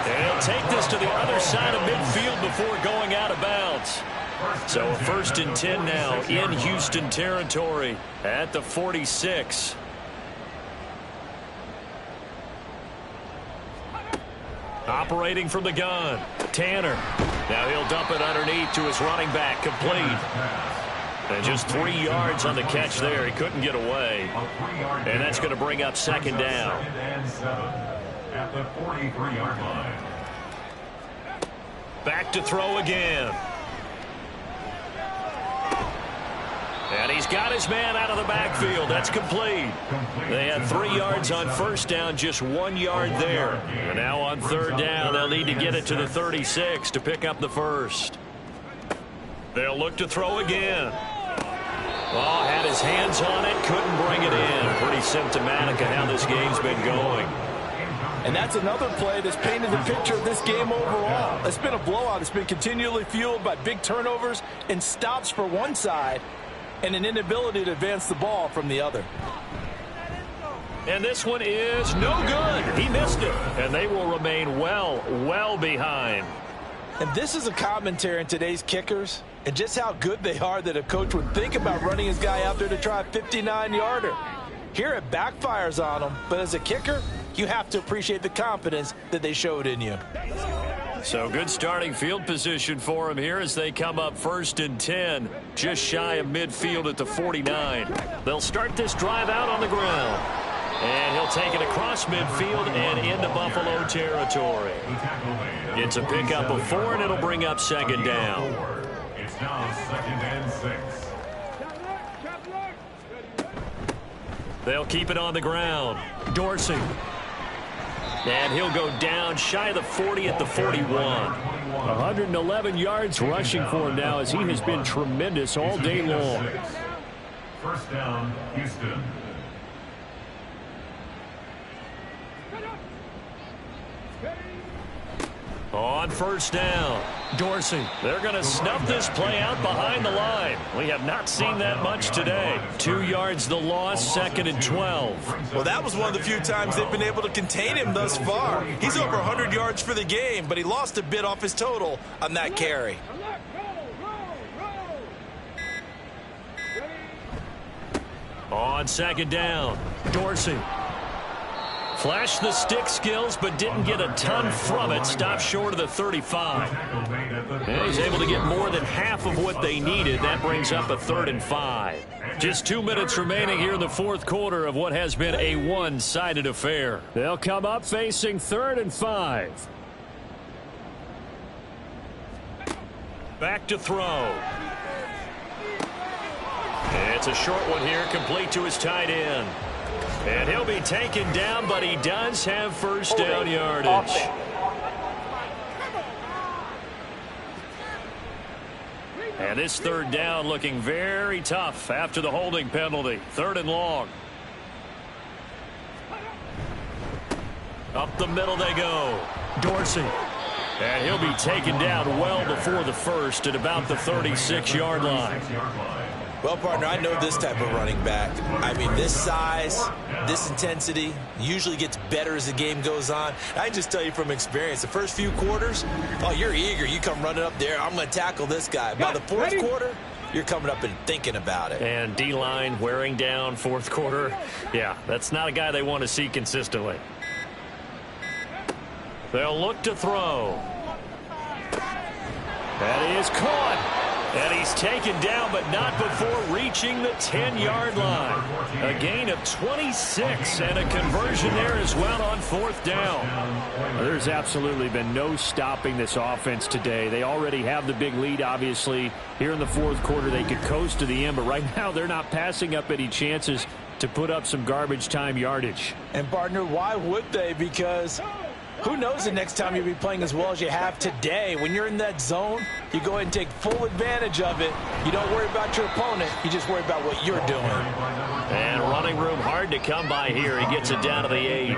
And he'll take this to the other side of midfield before going out of bounds. So a 1st and 10 now in Houston territory at the 46. Operating from the gun. Tanner. Now he'll dump it underneath to his running back. Complete. And just 3 yards on the catch there. He couldn't get away. And that's going to bring up second down. 2nd and 7 at the 43-yard line. Back to throw again. And he's got his man out of the backfield. That's complete. They had 3 yards on first down, just 1 yard there. And now on third down, they'll need to get it to the 36 to pick up the first. They'll look to throw again. Oh, had his hands on it, couldn't bring it in. Pretty symptomatic of how this game's been going. And that's another play that's painted the picture of this game overall. It's been a blowout. It's been continually fueled by big turnovers and stops for one side and an inability to advance the ball from the other. And this one is no good. He missed it. And they will remain well behind. And this is a commentary on today's kickers and just how good they are that a coach would think about running his guy out there to try a 59-yarder. Here it backfires on him, but as a kicker, you have to appreciate the confidence that they showed in you. So good starting field position for him here as they come up 1st and 10, just shy of midfield at the 49. They'll start this drive out on the ground. And he'll take it across midfield and into Buffalo territory. It's a pickup of 4, and it'll bring up second down. It's now 2nd and 6. They'll keep it on the ground. Dorsey. And he'll go down shy of the 40 at the 41. 111 yards rushing for him now as he has been tremendous all day long. First down, Houston. On first down, Dorsey. They're going to snuff this play out behind the line. We have not seen that much today. 2 yards the loss, 2nd and 12. Well, that was one of the few times they've been able to contain him thus far. He's over 100 yards for the game, but he lost a bit off his total on that carry. On second down, Dorsey. Flashed the stick skills, but didn't get a ton from it. Stopped short of the 35. And he's able to get more than half of what they needed. That brings up a 3rd and 5. Just 2 minutes remaining here in the 4th quarter of what has been a one-sided affair. They'll come up facing 3rd and 5. Back to throw. It's a short one here, complete to his tight end. And he'll be taken down, but he does have first down yardage. And this 3rd down looking very tough after the holding penalty. 3rd and long. Up the middle they go. Dorsey. And he'll be taken down well before the first at about the 36-yard line. Well, partner, I know this type of running back. I mean, this size, this intensity usually gets better as the game goes on. I can just tell you from experience, the first few quarters, oh, you're eager. You come running up there, I'm going to tackle this guy. By the fourth quarter, you're coming up and thinking about it. And D-line wearing down fourth quarter. Yeah, that's not a guy they want to see consistently. They'll look to throw. That is caught. And he's taken down, but not before reaching the 10-yard line. A gain of 26 and a conversion there as well on fourth down. There's absolutely been no stopping this offense today. They already have the big lead, obviously. Here in the fourth quarter, they could coast to the end, but right now they're not passing up any chances to put up some garbage time yardage. And, partner, why would they? Because who knows the next time you'll be playing as well as you have today. When you're in that zone, you go ahead and take full advantage of it. You don't worry about your opponent. You just worry about what you're doing. And running room hard to come by here. He gets it down to the 8.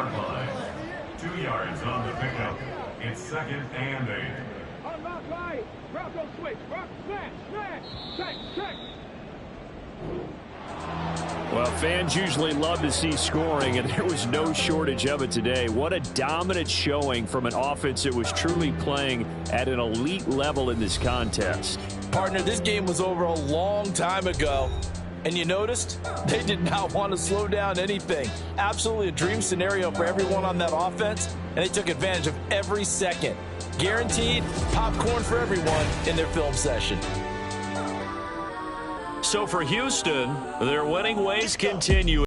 2 yards on the pickup. It's 2nd and 8. Well, fans usually love to see scoring, and there was no shortage of it today. What a dominant showing from an offense that was truly playing at an elite level in this contest. Partner, this game was over a long time ago. And you noticed they did not want to slow down anything. Absolutely a dream scenario for everyone on that offense, and they took advantage of every second. Guaranteed popcorn for everyone in their film session. So for Houston, their winning ways continue.